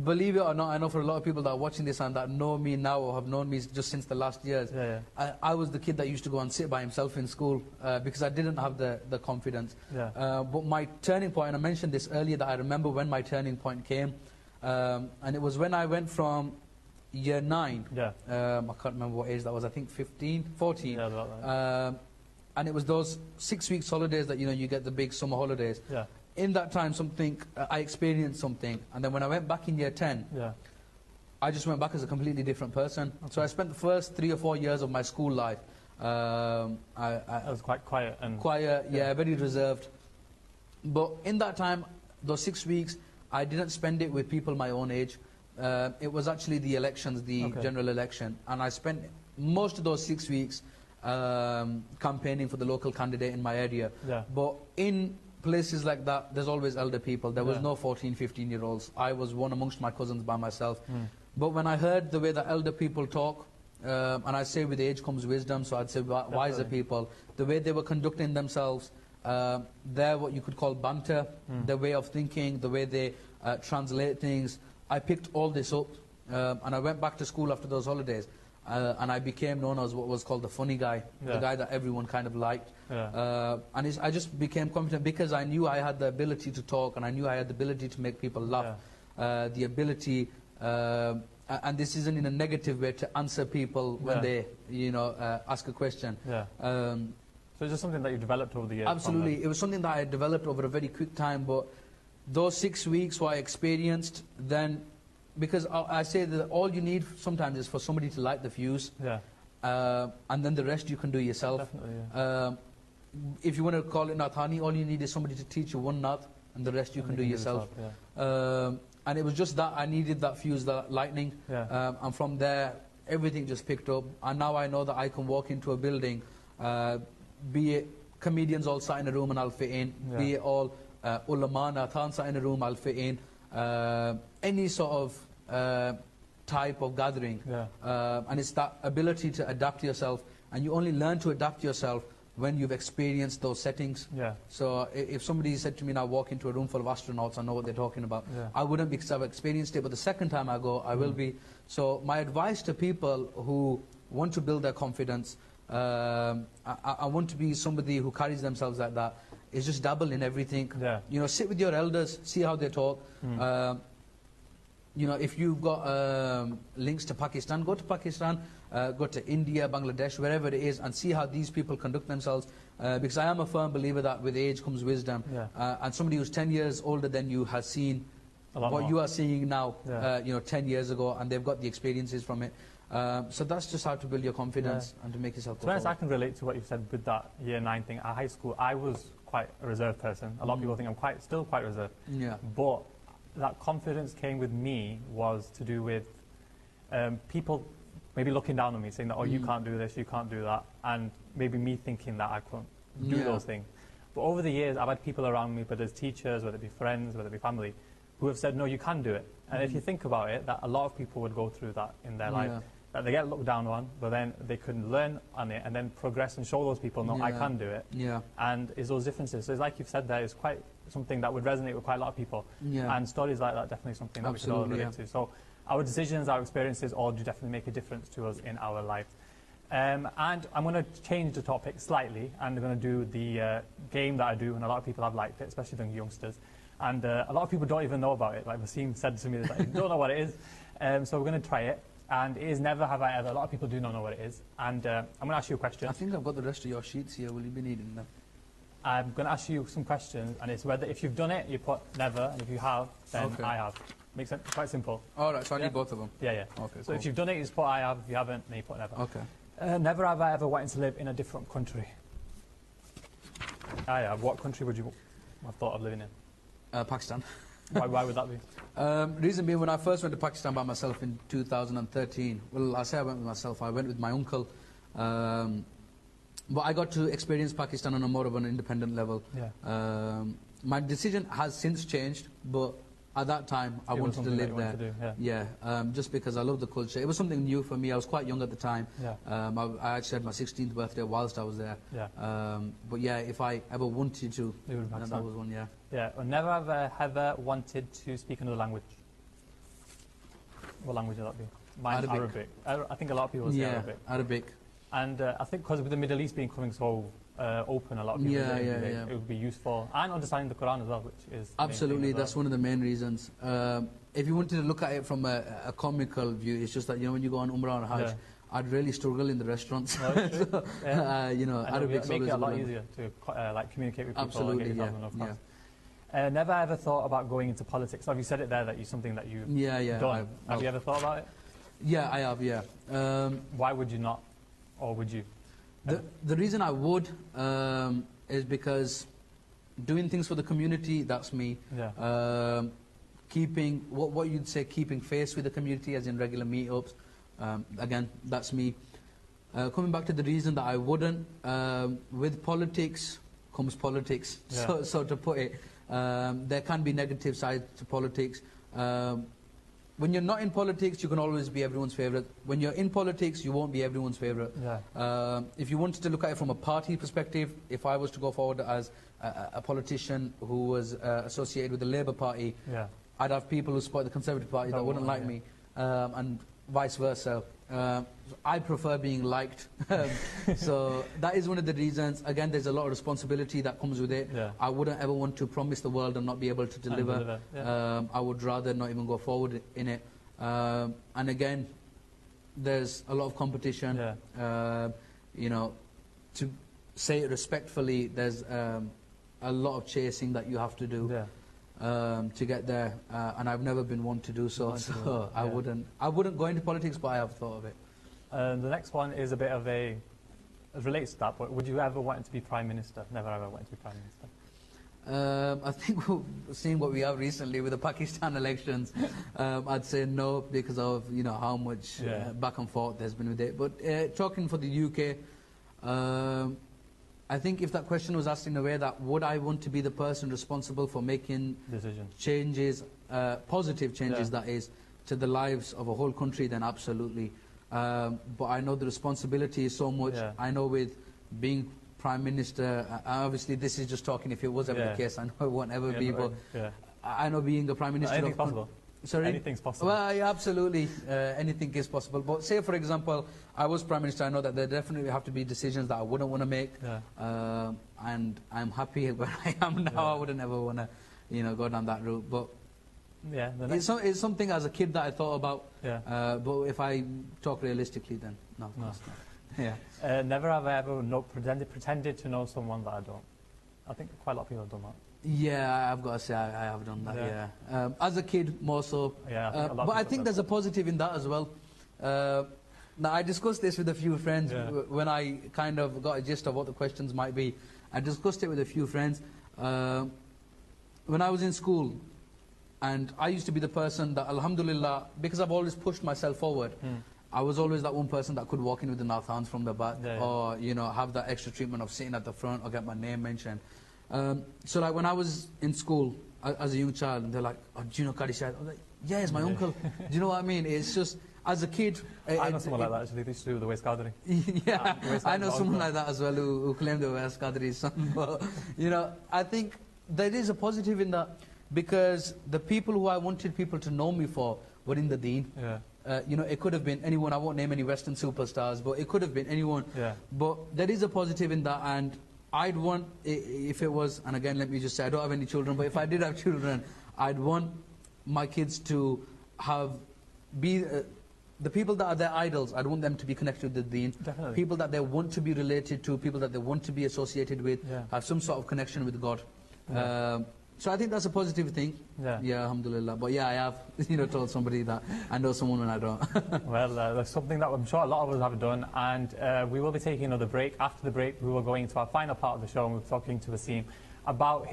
Believe it or not, I know for a lot of people that are watching this and that know me now or have known me just since the last years, I was the kid that used to go and sit by himself in school because I didn't have the confidence. But my turning point, and I mentioned this earlier, that I remember when my turning point came, and it was when I went from year 9, I can't remember what age that was, I think 14. And it was those 6 weeks holidays that you get the big summer holidays. In that time, I experienced something, and then when I went back in year 10, I just went back as a completely different person. So I spent the first 3 or 4 years of my school life. I was quite quiet and very reserved. But in that time, those 6 weeks, I didn't spend it with people my own age. It was actually the elections, the general election, and I spent most of those 6 weeks campaigning for the local candidate in my area. But in places like that, there's always elder people. There was no 14, 15-year-olds. I was one amongst my cousins by myself. But when I heard the way that elder people talk, and I say with age comes wisdom, so I'd say wiser people, the way they were conducting themselves, their what you could call banter, their way of thinking, the way they translate things, I picked all this up, and I went back to school after those holidays. And I became known as what was called the funny guy, the guy that everyone kind of liked. And I just became confident because I knew I had the ability to talk, and I knew I had the ability to make people laugh. The ability, and this isn't in a negative way, to answer people when they, ask a question. So it's just something that you developed over the years? Absolutely. It was something that I developed over a very quick time, but those 6 weeks what I experienced then, because I say that all you need sometimes is for somebody to light the fuse, and then the rest you can do yourself. If you want to call it Naat Khawani, all you need is somebody to teach you one Naat, and the rest you can do yourself. And it was just that I needed that fuse, that lightning, and from there everything just picked up. And now I know that I can walk into a building, be it comedians all sat in a room and I'll fit in, be it all ulama, nathan sat in a room, I'll fit in, any sort of type of gathering. And it's that ability to adapt yourself, and you only learn to adapt yourself when you've experienced those settings. So if somebody said to me, now walk into a room full of astronauts, I know what they're talking about. I wouldn't, because I've experienced it, but the second time I go, I will be. So my advice to people who want to build their confidence, I want to be somebody who carries themselves like that, is just dabble in everything. You know, sit with your elders, see how they talk. You know, if you've got links to Pakistan, go to Pakistan, go to India, Bangladesh, wherever it is, and see how these people conduct themselves. Because I am a firm believer that with age comes wisdom. And somebody who's 10 years older than you has seen what you are seeing now, you know, 10 years ago, and they've got the experiences from it. So that's just how to build your confidence and to make yourself. To be honest, I can relate to what you said with that year 9 thing. At high school, I was quite a reserved person. A lot of people think I'm still quite reserved. But that confidence came with me was to do with people maybe looking down on me, saying that, oh, you can't do this, you can't do that, and maybe me thinking that I couldn't do those things. But over the years, I've had people around me, whether it's teachers, whether it be friends, whether it be family, who have said, no, you can do it. And if you think about it, that a lot of people would go through that in their life. That they get looked down on, but then they can learn on it and then progress and show those people, no, I can do it. And it's those differences. So it's like you've said there, it's quite something that would resonate with quite a lot of people. And stories like that definitely something that we should all relate to. So our decisions, our experiences all do definitely make a difference to us in our life. And I'm going to change the topic slightly, and I'm going to do the game that I do, and a lot of people have liked it, especially the youngsters. And a lot of people don't even know about it. Like Waseem said to me, that they don't know what it is. So we're going to try it. And it is never have I ever. A lot of people do not know what it is. And I'm going to ask you a question. I think I've got the rest of your sheets here. Will you be needing them? I'm going to ask you some questions, and it's whether if you've done it, you put never, and if you have, then I have. Makes sense? Quite simple. All right, so I need both of them. Okay, so cool. If you've done it, you just put I have. If you haven't, then you put never. Never have I ever wanted to live in a different country. I have. What country would you have thought of living in? Pakistan. Why would that be? Reason being, when I first went to Pakistan by myself in 2013, well, I say I went with myself, I went with my uncle. But I got to experience Pakistan on a more of an independent level. My decision has since changed, but at that time I wanted to live there. Just because I love the culture. It was something new for me. I was quite young at the time. I actually had my 16th birthday whilst I was there. But yeah, if I ever wanted to, then that was one. Or never ever wanted to speak another language. What language would that be? Mine's Arabic. I think a lot of people say Arabic. And I think because with the Middle East becoming so open, a lot of people it would be useful. And understanding the Quran as well, which is absolutely, that's one of the main reasons. If you wanted to look at it from a comical view, it's just that, you know, when you go on Umrah and Hajj, I'd really struggle in the restaurants. You know, Arabic's make it a lot easier to like communicate with people. Absolutely, and get yourself never ever thought about going into politics. Have you said it there that you something that you've done? Have you ever thought about it? Yeah, I have. Why would you not, or would you? The reason I would is because doing things for the community, that's me. Keeping what you'd say, keeping face with the community, as in regular meetups. Again, that's me. Coming back to the reason that I wouldn't, with politics comes politics. So to put it, there can be negative sides to politics. When you're not in politics, you can always be everyone's favourite. When you're in politics, you won't be everyone's favourite. If you wanted to look at it from a party perspective, if I was to go forward as a politician who was associated with the Labour Party, I'd have people who support the Conservative Party that wouldn't like me, and vice versa. I prefer being liked. So that is one of the reasons. Again, there's a lot of responsibility that comes with it. I wouldn't ever want to promise the world and not be able to deliver. I would rather not even go forward in it. And again, there's a lot of competition. You know, to say it respectfully, there's a lot of chasing that you have to do. To get there, and I've never been one to do so. So I wouldn't go into politics, but I have thought of it. The next one is a bit of it relates to that. But would you ever want to be Prime Minister? Never ever want to be Prime Minister. I think seeing what we have recently with the Pakistan elections, I'd say no, because of how much back and forth there's been with it. But talking for the UK, I think if that question was asked in a way that would I want to be the person responsible for making Decisions. changes, positive changes that is, to the lives of a whole country, then absolutely. But I know the responsibility is so much. I know with being Prime Minister, obviously this is just talking if it was ever the case, I know it won't ever be, but I know being a Prime Minister... Anything's possible. Sorry? Anything's possible. Well, yeah, absolutely, anything is possible. But say, for example, I was Prime Minister, I know that there definitely have to be decisions that I wouldn't want to make, and I'm happy where I am now. I wouldn't ever want to, go down that route. But it's something as a kid that I thought about, but if I talk realistically, then no. Never have I ever pretended to know someone that I don't. I think quite a lot of people have done that. Yeah, I've got to say I have done that, as a kid, more so. But I think there's a positive in that as well. Now, I discussed this with a few friends when I kind of got a gist of what the questions might be. I discussed it with a few friends. When I was in school, and I used to be the person that, alhamdulillah, because I've always pushed myself forward, I was always that one person that could walk in with the Naat Khawani from the back, or have that extra treatment of sitting at the front or get my name mentioned. So like when I was in school as a young child, and they're like, "Oh, do you know Qadi Shahid?" I was like, "Yeah, it's my uncle." Do you know what I mean? It's just, as a kid... I know someone like that actually, they used to do the Waste Qadri. I know someone like that as well who claimed they were Waste Qadri's son. But, I think there is a positive in that, because the people who I wanted people to know me for were in the deen. It could have been anyone. I won't name any Western superstars, but it could have been anyone. But there is a positive in that, and I'd want, if it was, and again, let me just say, I don't have any children, but if I did have children, I'd want my kids to be the people that are their idols. I'd want them to be connected with the deen. Definitely. People that they want to be related to, people that they want to be associated with, have some sort of connection with God. So I think that's a positive thing. Alhamdulillah. But I have told somebody that I know someone when I don't. Well, that's something that I'm sure a lot of us have done, and we will be taking another break. After the break, we will go into our final part of the show, and we're talking to Waseem about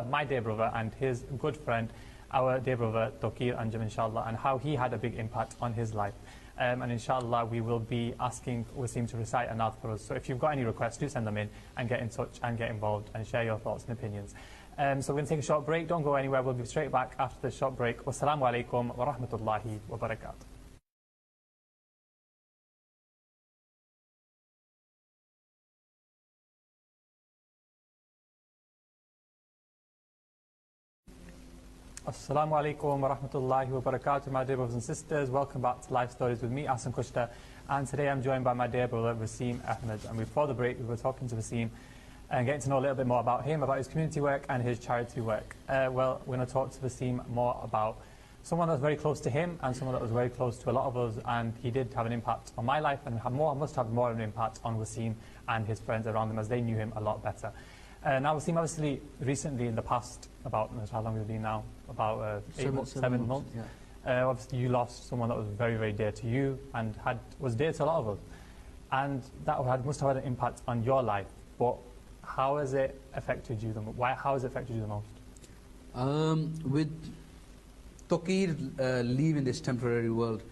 my dear brother and his good friend, our dear brother Taqueer Anjum, inshallah, and how he had a big impact on his life. And inshallah, we will be asking Waseem to recite a naat for us. So if you've got any requests, do send them in and get in touch and get involved and share your thoughts and opinions. So we're going to take a short break. Don't go anywhere. We'll be straight back after the short break. Wassalamu alaikum wa rahmatullahi wa barakatuh. Assalamu alaikum wa rahmatullahi wa barakatuh, my dear brothers and sisters. Welcome back to Life Stories with me, Ahsan Khushtar. And today I'm joined by my dear brother, Waseem Ahmed. And before the break, we were talking to Waseem and getting to know a little bit more about him, about his community work and his charity work. Well, we're going to talk to Waseem more about someone that was very close to him and someone that was very close to a lot of us, and he did have an impact on my life and must have more of an impact on Waseem and his friends around him, as they knew him a lot better. Now, Waseem, obviously, recently in the past, about, how long have you been now? About 7 months. Obviously, you lost someone that was very, very dear to you and was dear to a lot of us. And that must have had an impact on your life. But how has it affected you how has it affected you the most? With Taqueer leaving this temporary world,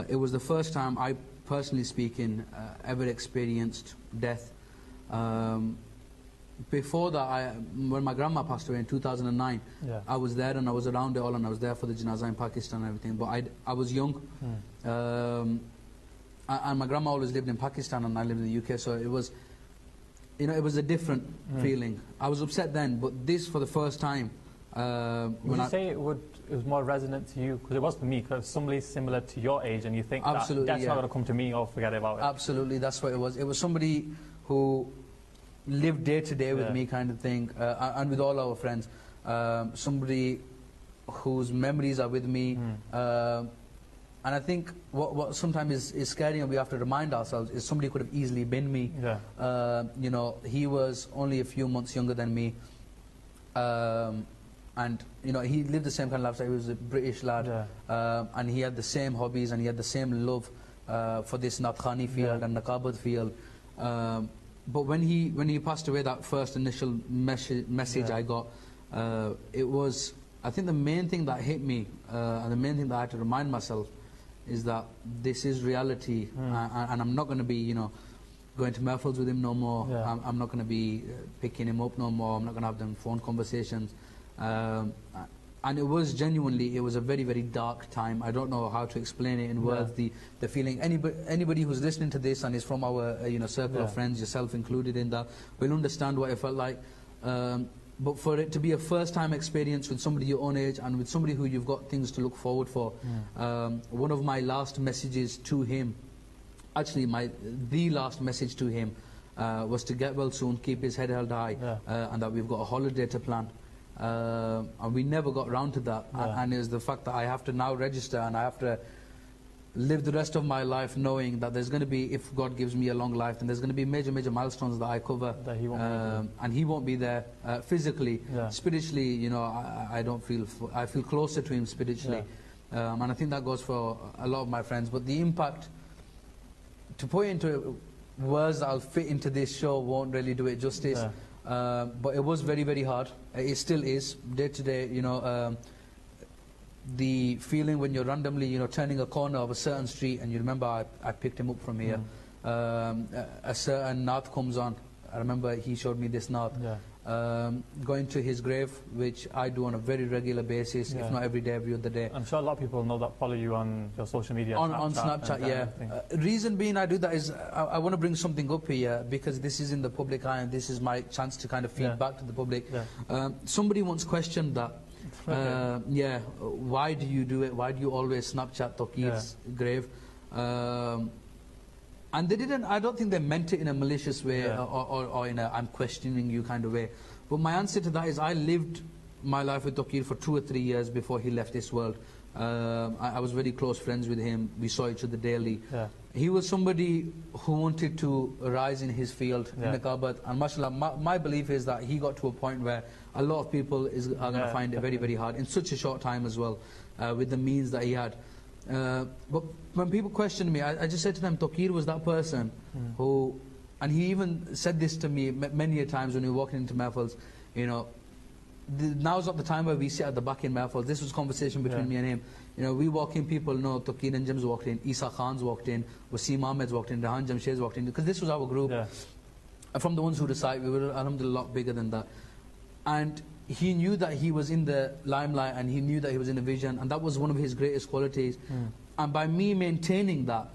it was the first time I, personally speaking, ever experienced death. Before that, when my grandma passed away in 2009, I was there and I was around it all, and I was there for the janazah in Pakistan and everything. But I was young, and my grandma always lived in Pakistan and I lived in the UK, so it was, it was a different feeling. I was upset then, but this for the first time. Would you say it was more resonant to you? Because it was for me, because somebody similar to your age, and you think that's not going to come to me, or forget about it. Absolutely, that's what it was. It was somebody who lived day to day with me, kind of thing, and with all our friends. Somebody whose memories are with me. And I think what sometimes is scary, and we have to remind ourselves, is somebody could have easily been me. He was only a few months younger than me. And he lived the same kind of lifestyle. He was a British lad, and he had the same hobbies, and he had the same love for this Naat Khawani field and Naqabat field. But when he passed away, that first initial message I got, it was, I think the main thing that hit me, and the main thing that I had to remind myself, is that this is reality, and I'm not going to be, going to mahfils with him no more. Yeah. I'm not going to be picking him up no more. I'm not going to have them phone conversations. And it was genuinely, it was a very, very dark time. I don't know how to explain it in words, the feeling. Anybody who's listening to this and is from our circle of friends, yourself included in that, will understand what it felt like. But for it to be a first-time experience with somebody your own age and with somebody who you've got things to look forward for, one of my last messages to him, actually the last message to him, was to get well soon, keep his head held high, and that we've got a holiday to plan. And we never got round to that, and it's the fact that I have to now register and I have to live the rest of my life knowing that there's going to be, if God gives me a long life, then there's going to be major milestones that I cover, that he won't and he won't be there physically. Spiritually, I don't feel, I feel closer to him spiritually, and I think that goes for a lot of my friends. But the impact, to put it into words that I'll fit into this show won't really do it justice. But it was very, very hard. It still is, day to day, the feeling when you're randomly, turning a corner of a certain street and you remember I picked him up from here. A certain Naat comes on. I remember he showed me this Naat. Going to his grave, which I do on a very regular basis, if not every day, every other day. I'm sure a lot of people know that, follow you on your social media. On Snapchat, reason being I do that is I want to bring something up here, because this is in the public eye and this is my chance to kind of feed back to the public. Somebody once questioned that. Why do you do it? Why do you always Snapchat Taqueer's grave? And they didn't, I don't think they meant it in a malicious way or in a I'm questioning you kind of way. But my answer to that is I lived my life with Taqueer for 2 or 3 years before he left this world. I was very close friends with him. We saw each other daily. He was somebody who wanted to rise in his field, in the Kaaba. And mashallah, my belief is that he got to a point where a lot of people are going to find it very, very hard in such a short time as well, with the means that he had. But when people question me, I just said to them, Taqueer was that person who, and he even said this to me many a times when we were walking into mahfils, now's not the time where we sit at the back in mahfils. This was a conversation between me and him. We walk in, people know Taqueer Anjum's walked in, Isa Khan's walked in, Waseem Ahmed's walked in, Rahan Jamshed's walked in, because this was our group. From the ones who recite, we were alhamdulillah a lot bigger than that. And he knew that he was in the limelight and he knew that he was in a vision, and that was one of his greatest qualities. And by me maintaining that,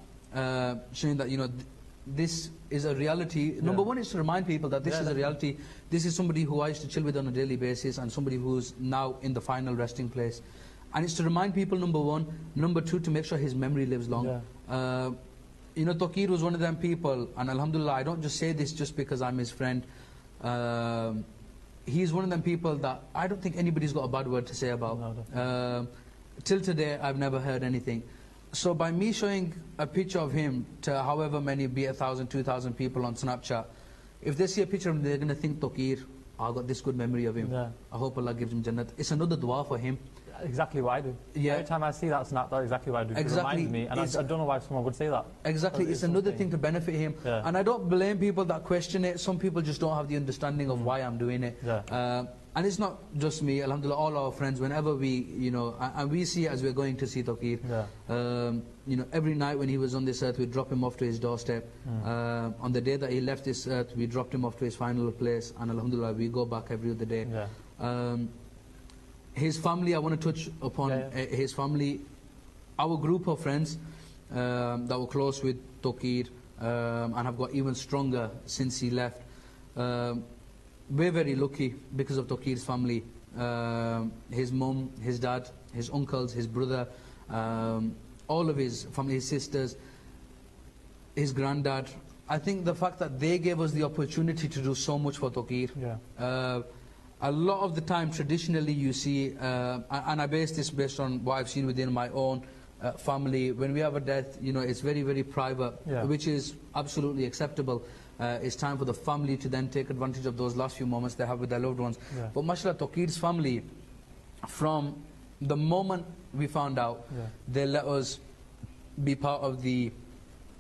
showing that, this is a reality. Number one is to remind people that this is a reality. This is somebody who I used to chill with on a daily basis and somebody who's now in the final resting place. And it's to remind people, number one. Number two, to make sure his memory lives long. Taqueer was one of them people, and alhamdulillah, I don't just say this just because I'm his friend. He's one of them people that I don't think anybody's got a bad word to say about. Till today, I've never heard anything. So by me showing a picture of him to however many, be 1,000, 2,000 people on Snapchat, if they see a picture of him, they're going to think, Taqueer, I've got this good memory of him. I hope Allah gives him Jannat. It's another dua for him. Exactly what I do. Every time I see that snap, that's exactly what I do. It reminds me, and I don't know why someone would say that. Exactly, it's another thing to benefit him. And I don't blame people that question it. Some people just don't have the understanding of why I'm doing it. And it's not just me, alhamdulillah, all our friends, whenever we, and we see it as we're going to see Taqueer. Every night when he was on this earth, we drop him off to his doorstep. On the day that he left this earth, we dropped him off to his final place, and alhamdulillah, we go back every other day. His family, I want to touch upon his family. Our group of friends that were close with Taqueer and have got even stronger since he left. We're very lucky because of Taqueer's family. His mum, his dad, his uncles, his brother, all of his family, his sisters, his granddad. I think the fact that they gave us the opportunity to do so much for Taqueer. A lot of the time, traditionally, you see, and I base this based on what I've seen within my own family. When we have a death, it's very, very private, which is absolutely acceptable. It's time for the family to then take advantage of those last few moments they have with their loved ones. But mashallah, Taqueer's family, from the moment we found out, they let us be part of the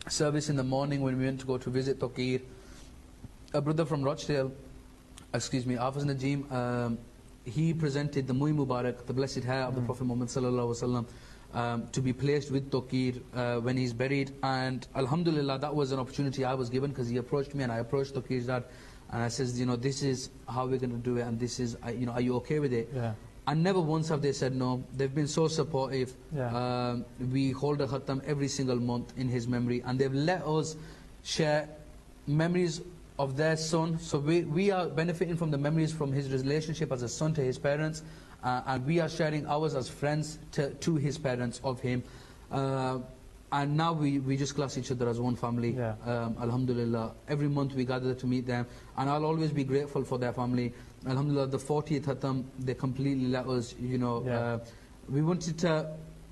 service in the morning when we went to go to visit Taqueer. A brother from Rochdale, Ahsan Najim, he presented the Mu'i Mubarak, the blessed hair of the Prophet Muhammad sallallahu alaihi wasallam, to be placed with Taqueer when he's buried. And alhamdulillah, that was an opportunity I was given, because he approached me and I approached Taqueer's dad, and I says, you know, this is how we're going to do it, and this is, you know, are you okay with it? Yeah. And never once have they said no. They've been so supportive. Yeah. We hold a khatam every single month in his memory, and they've let us share memories of their son. So we are benefiting from the memories from his relationship as a son to his parents, and we are sharing ours as friends to his parents of him. And now we just class each other as one family. Yeah. Alhamdulillah. Every month we gather to meet them, and I'll always be grateful for their family. Alhamdulillah, the 40th Khatam, they completely let us, you know, Yeah. we wanted to,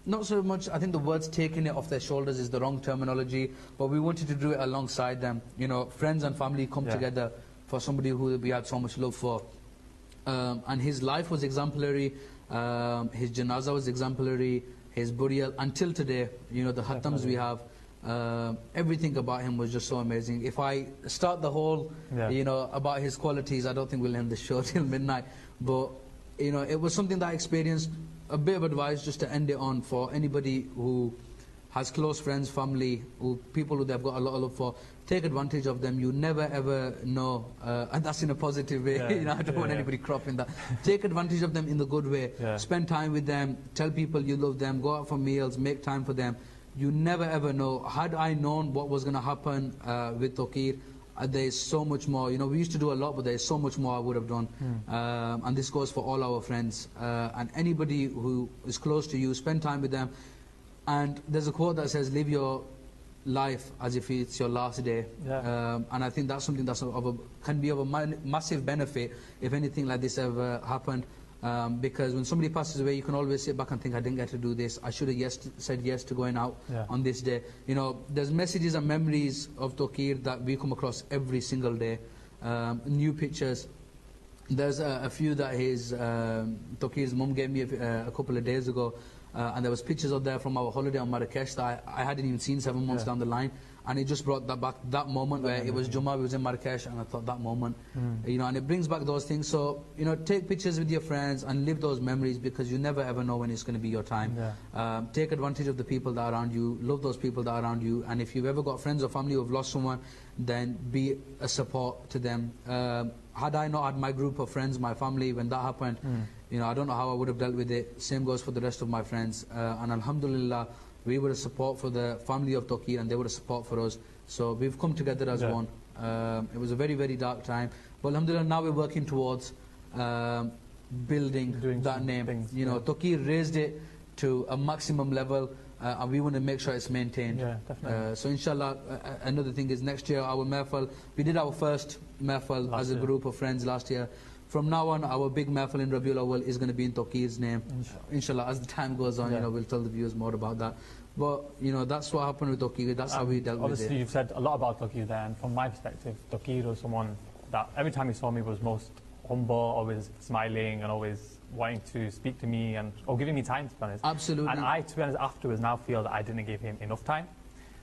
not so much, I think the words taking it off their shoulders is the wrong terminology, but we wanted to do it alongside them. You know, friends and family come Yeah. together for somebody who we had so much love for. And his life was exemplary, his janazah was exemplary, his burial, until today, you know, the Khatams we have, everything about him was just so amazing. If I start the whole, you know, about his qualities, I don't think we'll end the show till midnight. But, you know, it was something that I experienced. A bit of advice just to end it on for anybody who has close friends, family, people who they've got a lot of love for. Take advantage of them. You never ever know, and that's in a positive way. Yeah. You know, I don't want anybody cropping that. Take advantage of them in the good way. Yeah. Spend Spend time with them. Tell people you love them. Go out for meals. Make time for them. You never ever know. Had I known what was going to happen with Taqueer, there's so much more. You know, we used to do a lot, but there's so much more I would have done. And this goes for all our friends. And anybody who is close to you, spend time with them. And there's a quote that says, live your life as if it's your last day. Yeah. And I think that's something that's can be of a massive benefit if anything like this ever happened. Because when somebody passes away, you can always sit back and think, I didn't get to do this. I should have said yes to going out on this day. You know, there's messages and memories of Taqueer that we come across every single day. New pictures. There's a few that Taqueer's mum gave me a couple of days ago. And there was pictures of there from our holiday on Marrakesh that I hadn't even seen 7 months down the line. And it just brought that back, that moment where it was Jummah, we was in Marrakesh, and I thought that moment, you know, and it brings back those things. So, you know, take pictures with your friends and live those memories, because you never ever know when it's going to be your time. Take advantage of the people that are around you, love those people that are around you, and if you've ever got friends or family who have lost someone, then be a support to them. Had I not had my group of friends, my family, when that happened, you know, I don't know how I would have dealt with it. Same goes for the rest of my friends. And alhamdulillah, we were a support for the family of Taqueer, and they were a support for us. So we've come together as one. It was a very, very dark time. But alhamdulillah, now we're working towards building that name. Things, you know, Taqueer raised it to a maximum level, and we want to make sure it's maintained. Yeah, definitely. So inshallah, another thing is next year, our Mahfal, we did our first Mahfal as a group of friends last year. From now on, our big Mahfal in Rabiul Awwal is going to be in Taqueer's name. Inshallah, as the time goes on, you know, we'll tell the viewers more about that. But, you know, that's what happened with Taqueer. That's how we dealt with it. Obviously, you've said a lot about Taqueer there, and from my perspective, Taqueer was someone that every time he saw me was most humble, always smiling, and always wanting to speak to me or giving me time, to be honest. Absolutely. And I, to be honest, afterwards now feel that I didn't give him enough time,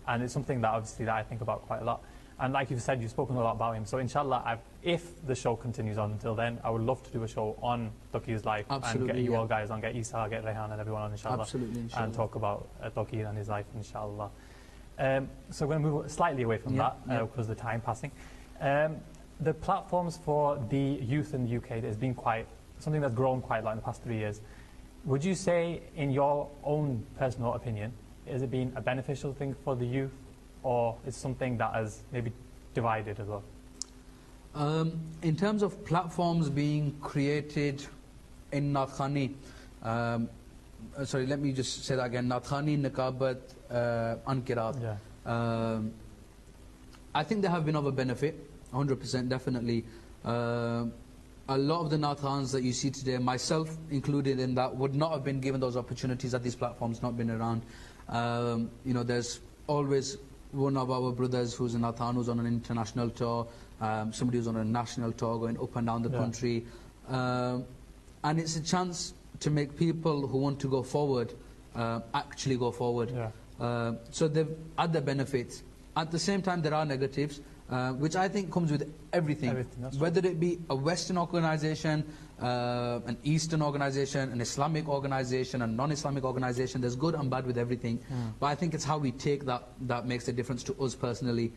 and it's something that obviously that I think about quite a lot. And like you've said, you've spoken a lot about him. So inshallah, if the show continues on until then, I would love to do a show on Taqueer's life. Absolutely, and get you all guys on, get Isa, get Rehan and everyone on, inshallah. Absolutely, inshallah. And talk about Taqueer and his life, inshallah. So we're going to move slightly away from that because of the time passing. The platforms for the youth in the UK has been something that's grown quite a lot in the past 3 years. Would you say, in your own personal opinion, has it been a beneficial thing for the youth, or is it something that has maybe divided as well? In terms of platforms being created in Naat Khawani, sorry, let me just say that again, Naat Khawani, Niqabat, and Qiraat. I think they have been of a benefit, 100% definitely. A lot of the Naat Khans that you see today, myself included in that, would not have been given those opportunities had these platforms not been around. You know, there's always one of our brothers who's a Naat Khan who's on an international tour, somebody who's on a national tour going up and down the country. And it's a chance to make people who want to go forward actually go forward. So they've had their benefits. At the same time, there are negatives, which I think comes with everything. Whether it be a Western organization, an Eastern organization, an Islamic organization, a non-Islamic organization, there's good and bad with everything. But I think it's how we take that makes a difference to us personally.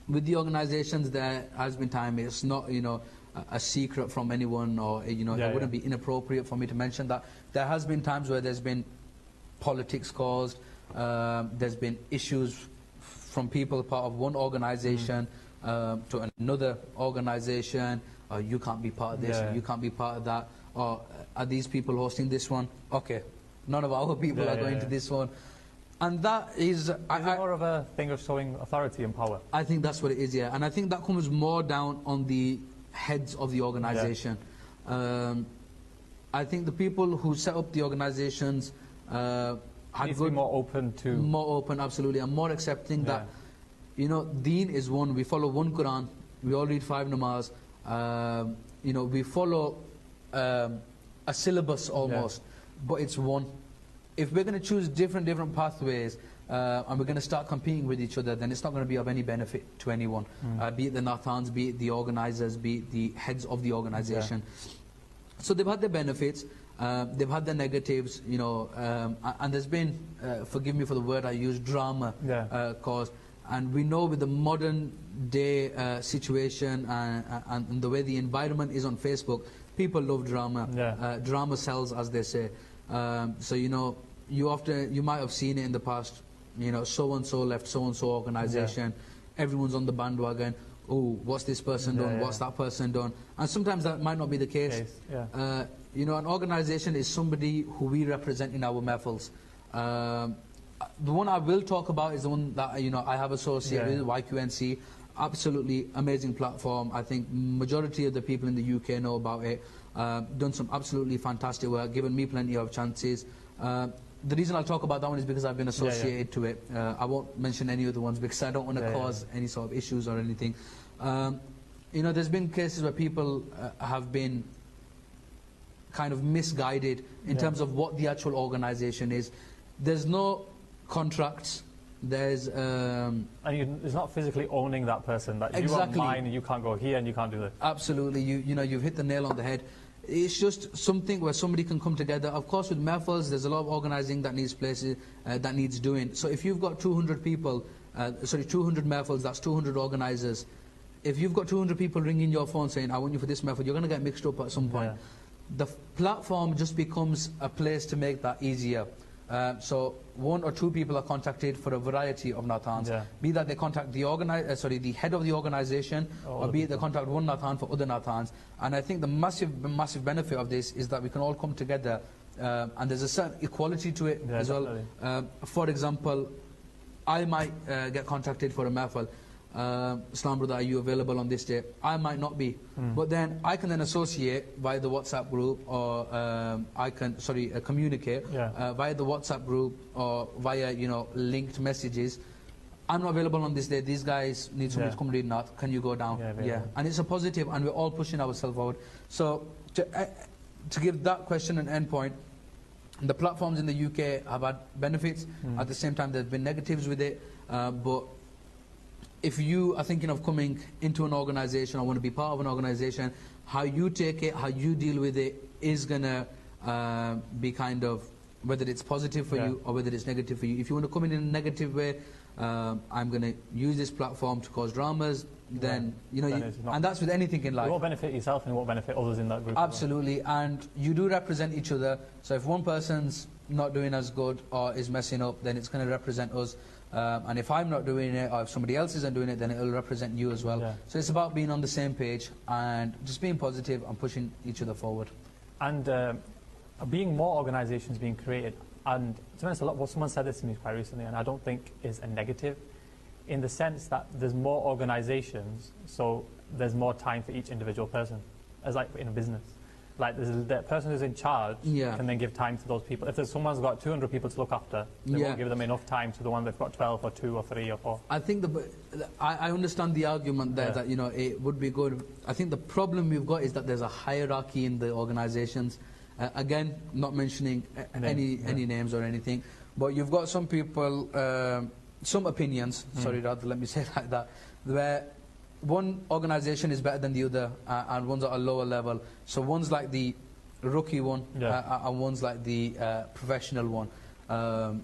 With the organizations, there has been time, it's not, you know, a secret from anyone, or, you know, it wouldn't be inappropriate for me to mention that. There has been times where there's been politics caused, there's been issues from people part of one organization to another organization. You can't be part of this, you can't be part of that. Or are these people hosting this one? Okay, none of our people are going to this one. And that is more of a thing of showing authority and power. I think that's what it is, yeah. And I think that comes more down on the heads of the organization. I think the people who set up the organizations need to be more open to... More open, absolutely, and more accepting that, you know, Deen is one. We follow one Quran. We all read 5 namaz. You know, we follow a syllabus almost, but it's one. If we're going to choose different pathways and we're going to start competing with each other, then it's not going to be of any benefit to anyone, be it the Nathans, be it the organizers, be it the heads of the organization. So they've had their benefits, they've had their negatives, you know, and there's been, forgive me for the word I use, drama caused. And we know with the modern day situation and the way the environment is on Facebook, people love drama. Drama sells, as they say. So, you know, you might have seen it in the past, you know, so-and-so left so-and-so organization, everyone's on the bandwagon. Oh, what's this person done? What's that person done? And sometimes that might not be the case. You know, an organization is somebody who we represent in our mehfils. The one I will talk about is the one that, you know, I have associated with, YQNC. Absolutely amazing platform. I think majority of the people in the UK know about it. Done some absolutely fantastic work, given me plenty of chances. The reason I'll talk about that one is because I've been associated to it. I won't mention any other ones because I don't want to cause any sort of issues or anything. You know, there's been cases where people have been kind of misguided in terms of what the actual organization is. There's no contracts. There's and it's not physically owning that person, that you are mine and you can't go here and you can't do this. Absolutely, you know, you've hit the nail on the head. It's just something where somebody can come together. Of course, with mehfils, there's a lot of organising that needs places, that needs doing. So if you've got 200 people, 200 mehfils, that's 200 organisers. If you've got 200 people ringing your phone saying, I want you for this mehfil, you're going to get mixed up at some point. The platform just becomes a place to make that easier. So 1 or 2 people are contacted for a variety of Nathans. Be that they contact the head of the organisation, or be it they contact one Nathan for other Nathans. And I think the massive benefit of this is that we can all come together, and there's a certain equality to it as well. For example, I might get contacted for a mehfil. Islam brother, are you available on this day? I might not be, but then I can then associate via the WhatsApp group, or I can communicate via the WhatsApp group or via, you know, linked messages. I'm not available on this day. These guys need somebody to come read Naat. Can you go down? And it's a positive, and we're all pushing ourselves forward. So to give that question an end point, the platforms in the UK have had benefits. At the same time, there's been negatives with it, but if you are thinking of coming into an organization or want to be part of an organization, how you take it, how you deal with it is going to be kind of, whether it's positive for you or whether it's negative for you. If you want to come in a negative way, I'm going to use this platform to cause dramas, then, you know, and that's with anything in life. It won't benefit yourself and it won't benefit others in that group. Absolutely, and you do represent each other. So if one person's not doing as good or is messing up, then it's going to represent us. And if I'm not doing it, or if somebody else isn't doing it, then it will represent you as well. So it's about being on the same page and just being positive and pushing each other forward. And being more organisations being created, and to be honest, someone said this to me quite recently, and I don't think is a negative, in the sense that there's more organisations, so there's more time for each individual person, as like in a business. Like the person who's in charge can then give time to those people. If there's someone's got 200 people to look after, they won't give them enough time to the one they've got 12 or 2 or 3 or 4. I think I understand the argument there that, you know, it would be good. I think the problem we've got is that there's a hierarchy in the organisations. Again, not mentioning any names or anything, but you've got some people some opinions, sorry, rather let me say it like that, where one organisation is better than the other, and one's at a lower level. So one's like the rookie one, and one's like the professional one.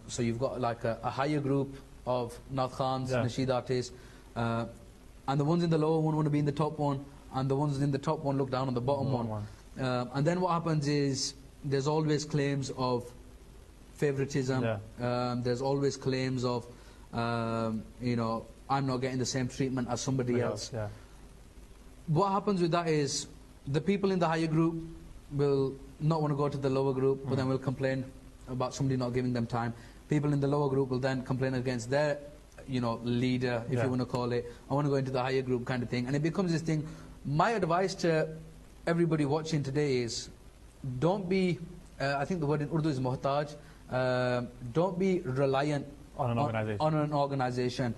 So you've got like a higher group of Naat Khans, Nasheed artists, and the ones in the lower one want to be in the top one, and the ones in the top one look down on the bottom one. And then what happens is there's always claims of favoritism. There's always claims of, you know, I'm not getting the same treatment as somebody else. What happens with that is the people in the higher group will not want to go to the lower group, but then will complain about somebody not giving them time. People in the lower group will then complain against their, you know, leader, if you want to call it. I want to go into the higher group kind of thing. And it becomes this thing. My advice to everybody watching today is, don't be, I think the word in Urdu is muhtaj, don't be reliant on an organization.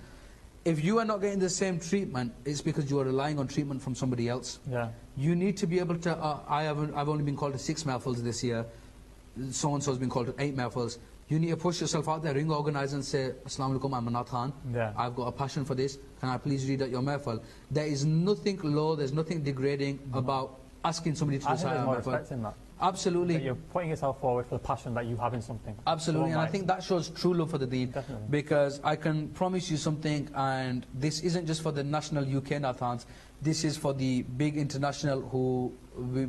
If you are not getting the same treatment, it's because you are relying on treatment from somebody else. You need to be able to, I've only been called to 6 mahfils this year, so-and-so has been called to 8 mahfils. You need to push yourself out there, ring organize and say, Assalamu alaikum, I'm Naat Khan. I've got a passion for this. Can I please read at your mahfil? There is nothing low, there's nothing degrading about asking somebody to recite at your mahfil. Absolutely. That you're putting yourself forward for the passion that you have in something. Absolutely, and I think that shows true love for the deen. Because I can promise you something, and this isn't just for the national UK Naat Khans, this is for the big international who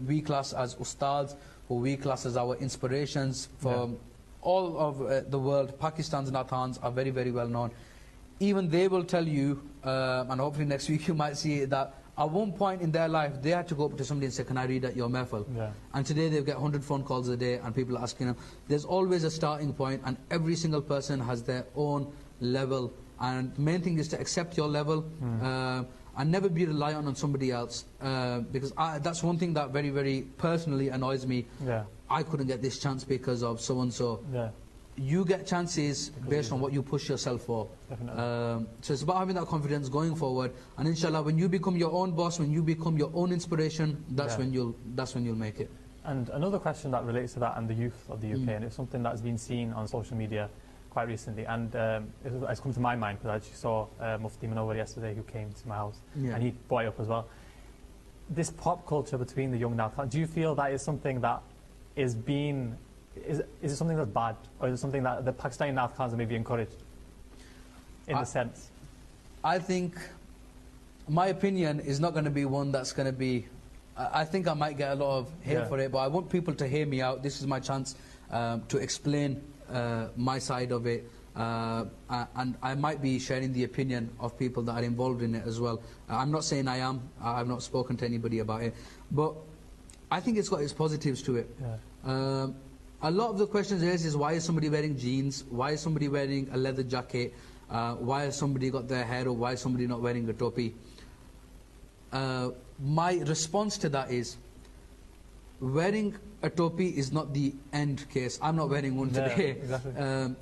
we class as ustads, who we class as our inspirations for all of the world. Pakistan's Naat Khans are very, very well known. Even they will tell you, and hopefully next week you might see it, that at one point in their life they had to go up to somebody and say, can I read at your mahfil? And today they get 100 phone calls a day and people are asking them. There's always a starting point, and every single person has their own level, and the main thing is to accept your level and never be reliant on somebody else, because that's one thing that very, very personally annoys me. I couldn't get this chance because of so-and-so. You get chances based on what you push yourself for. So it's about having that confidence going forward, and inshallah when you become your own boss, when you become your own inspiration, that's when you'll make it. And another question that relates to that and the youth of the UK, and it's something that's been seen on social media quite recently, and it's come to my mind because I actually saw Mufti Munawwar yesterday, who came to my house, and he brought it up as well. This pop culture between the young Naat Khans, do you feel that is something that is being, is it something that's bad, or is it something that the Pakistani Naat Khans are maybe encouraged in the sense? I think my opinion is not going to be one that's going to be, I think I might get a lot of hate for it, but I want people to hear me out. This is my chance to explain my side of it, and I might be sharing the opinion of people that are involved in it as well. I'm not saying I am, I've not spoken to anybody about it, but I think it's got its positives to it. A lot of the questions is why is somebody wearing jeans, why is somebody wearing a leather jacket, why has somebody got their hair, or why is somebody not wearing a topi? My response to that is, wearing a topi is not the end case. I'm not wearing one today.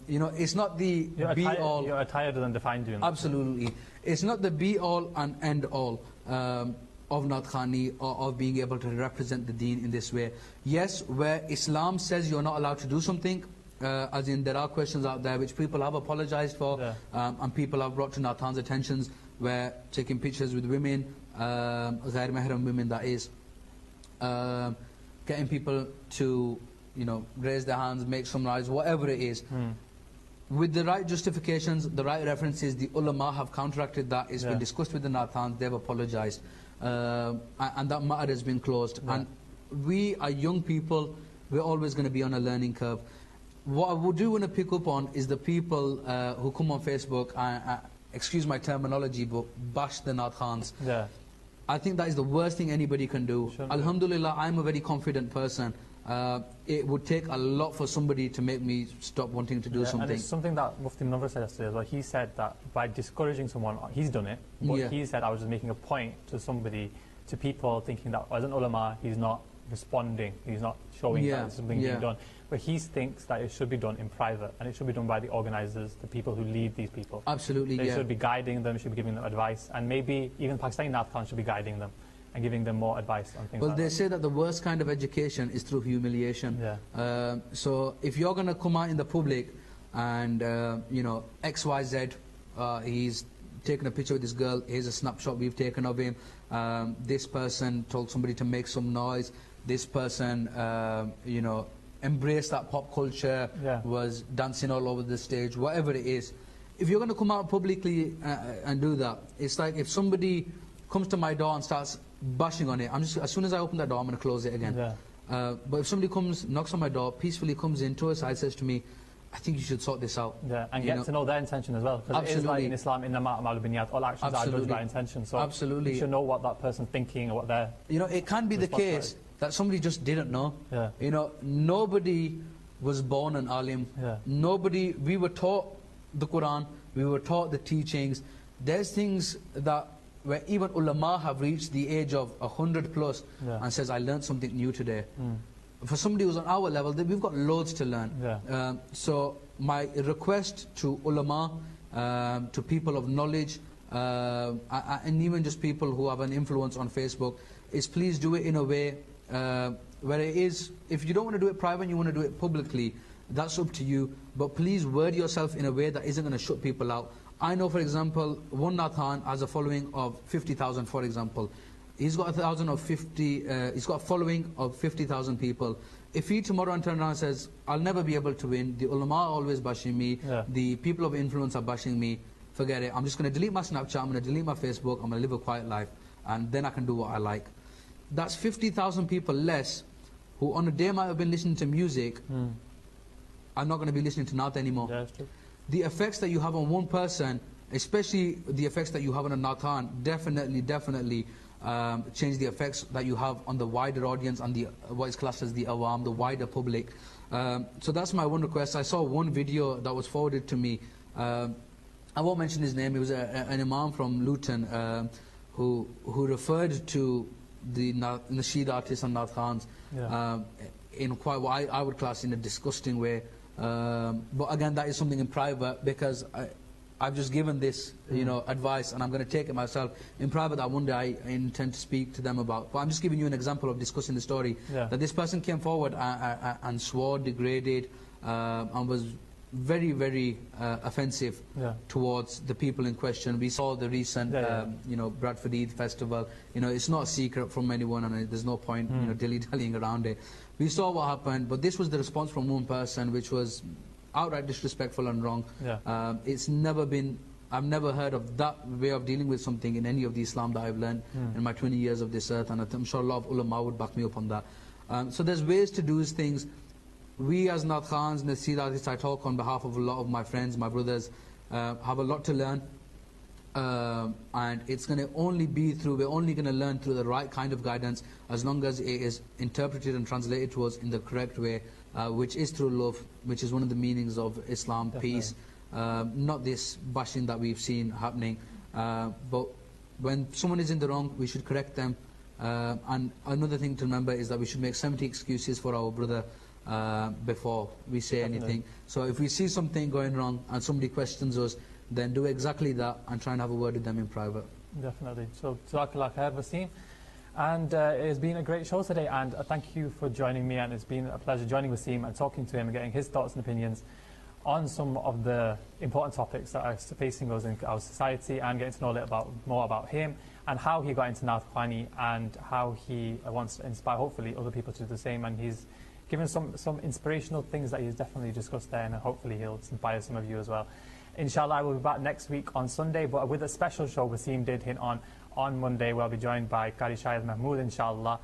You know, it's not the be-all. Your attire doesn't define you. Absolutely. It's not the be-all and end-all of Naat Khani, or of being able to represent the deen in this way. Yes, where Islam says you're not allowed to do something, as in there are questions out there which people have apologized for, and people have brought to Naat Khan's attentions, where taking pictures with women, ghair mahram women that is, getting people to, you know, raise their hands, make some noise, whatever it is. With the right justifications, the right references, the ulama have counteracted that. It's been discussed with the Naat Khans, they've apologized, and that matter has been closed. And we are young people, we're always going to be on a learning curve. What I do want to pick up on is the people who come on Facebook, excuse my terminology, but bash the Naat Khans. I think that is the worst thing anybody can do. Alhamdulillah, I'm a very confident person. It would take a lot for somebody to make me stop wanting to do something. And it's something that Mufti Munawwar said yesterday as well. He said that by discouraging someone, he's done it, but he said I was just making a point to somebody, to people thinking that as an ulama, he's not responding, he's not showing that it's something being done. But he thinks that it should be done in private, and it should be done by the organisers, the people who lead these people. Absolutely, They should be guiding them, should be giving them advice, and maybe even Pakistani Naat Khans should be guiding them and giving them more advice on things like that. Well, they say that the worst kind of education is through humiliation. So if you're going to come out in the public and, you know, XYZ he's taken a picture with this girl, here's a snapshot we've taken of him, this person told somebody to make some noise, this person, you know, embraced that pop culture, was dancing all over the stage, whatever it is. If you're going to come out publicly and do that, it's like if somebody comes to my door and starts bashing on it, as soon as I open that door, I'm going to close it again. But if somebody comes, knocks on my door, peacefully comes into a side, says to me, I think you should sort this out. And get to know their intention as well. Because it is like in Islam, in the Ma'al all actions are judged by intention. So you should know what that person's thinking or what they're... You know, it can be the case that somebody just didn't know. You know, nobody was born an alim. Nobody, we were taught the Quran, we were taught the teachings. There's things that where even ulama have reached the age of 100 plus and says, I learned something new today. For somebody who's on our level, we've got loads to learn. So my request to ulama, to people of knowledge, and even just people who have an influence on Facebook, is please do it in a way where it is, if you don't want to do it private and you want to do it publicly, that's up to you, but please word yourself in a way that isn't going to shut people out. I know, for example, one Naat Khan has a following of 50,000, for example. He's got he's got a following of 50,000 people. If he tomorrow turns around and says, I'll never be able to win, the ulama are always bashing me, the people of influence are bashing me, forget it. I'm just going to delete my Snapchat, I'm going to delete my Facebook, I'm going to live a quiet life, and then I can do what I like. That's 50,000 people less who on a day might have been listening to music, are not going to be listening to Naat anymore. That's true. The effects that you have on one person, especially the effects that you have on a Naat Khan, definitely change the effects that you have on the wider audience, on the what is classed as the awam, the wider public. So that's my one request. I saw one video that was forwarded to me. I won't mention his name. He was an imam from Luton who referred to the Nasheed artists and Naat Khans in quite what I would class in a disgusting way. But again, that is something in private, because I've just given this, you know, advice, and I'm going to take it myself in private. That one day I intend to speak to them about. But I'm just giving you an example of discussing the story. That this person came forward and swore, degraded, and was very, very offensive towards the people in question. We saw the recent, you know, Bradford Eid festival. You know, it's not a secret from anyone, and there's no point, you know, dilly-dallying around it. We saw what happened, but this was the response from one person, which was outright disrespectful and wrong. It's never been, I've never heard of that way of dealing with something in any of the Islam that I've learned in my 20 years of this earth, and I'm sure a lot of ulama would back me up on that. So there's ways to do these things. We as Naat Khans, Nasheed artists, I talk on behalf of a lot of my friends, my brothers, have a lot to learn. And it's going to only be through, we're only going to learn through the right kind of guidance, as long as it is interpreted and translated to us in the correct way, which is through love, which is one of the meanings of Islam, peace, not this bashing that we've seen happening. But when someone is in the wrong, we should correct them. And another thing to remember is that we should make 70 excuses for our brother before we say anything. So if we see something going wrong and somebody questions us, then do exactly that and try and have a word with them in private. Definitely. So, Jazakallah khair, Waseem. And it has been a great show today, and thank you for joining me, and it's been a pleasure joining Waseem and talking to him and getting his thoughts and opinions on some of the important topics that are facing us in our society, and getting to know a little more about him and how he got into Naat Khawani and how he wants to inspire, hopefully, other people to do the same. And he's given some inspirational things that he's definitely discussed there, and hopefully he'll inspire some of you as well. Inshallah, I will be back next week on Sunday, but with a special show Waseem did hint on Monday. We'll be joined by Qari Shahid Mahmood, inshallah,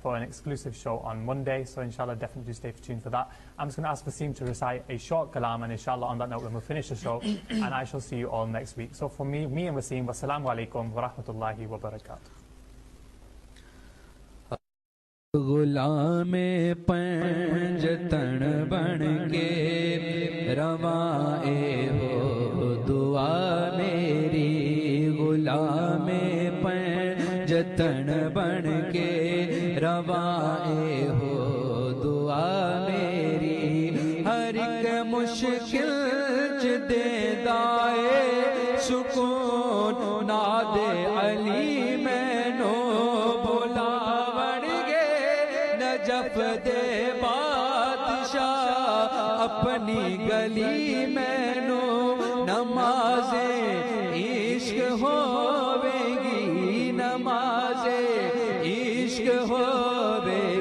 for an exclusive show on Monday. So inshallah, definitely do stay tuned for that. I'm just going to ask Waseem to recite a short kalam, and inshallah on that note we'll finish the show, and I shall see you all next week. So for me and Waseem, wassalamu alaikum wa rahmatullahi wa barakatuh. गुलामे Panjtan बन के रवाए हो दुआ मेरी, गुलामे पंजतन बन के रवाए हो दुआ मेरी, हर एक मुश्किल च दे दाए सुकून नादे अली मैनो जप दे बादशाह अपनी गली मैनू नमाज نمازیں عشق ہوویں نمازیں عشق ہوویں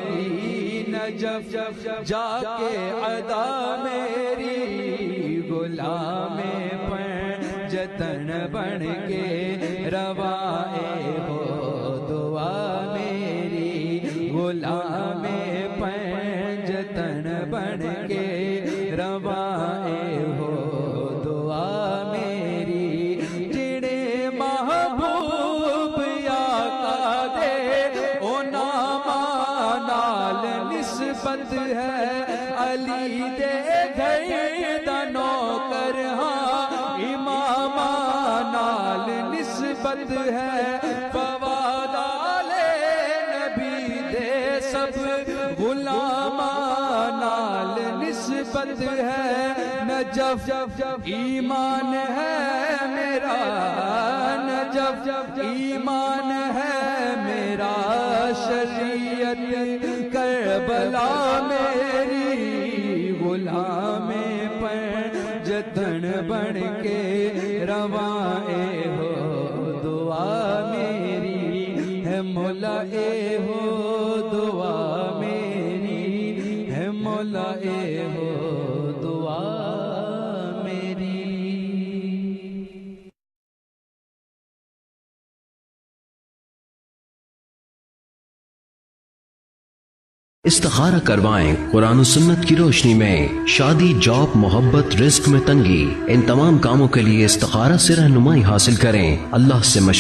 نجف جا کے ادا میری غلام پنجتن بن کے روائے ہو دعا میری غلام پنجتن بن کے روائے ہو دعا میری جڑے محبوب یا کا دے او نام نال نسبت ہے علی دے گھر دا نوکر ہاں امام نال نسبت ہے فواد آلے نبی دے سب غلام نال نسبت ہے نجف ایمان ہے میرا نجف ایمان ہے میرا شریعت کربلا میری غلام پنجتن بن کے روائے ہو دعا میری ہے مولا اے ہو دعا میری ہے مولا اے ہو دعا میری. استخارہ کروائیں قرآن و سنت کی روشنی میں. شادی، جاب، محبت، رزق میں تنگی، ان تمام کاموں کے لیے استخارہ سے رہنمائی حاصل کریں. اللہ سے مشورہ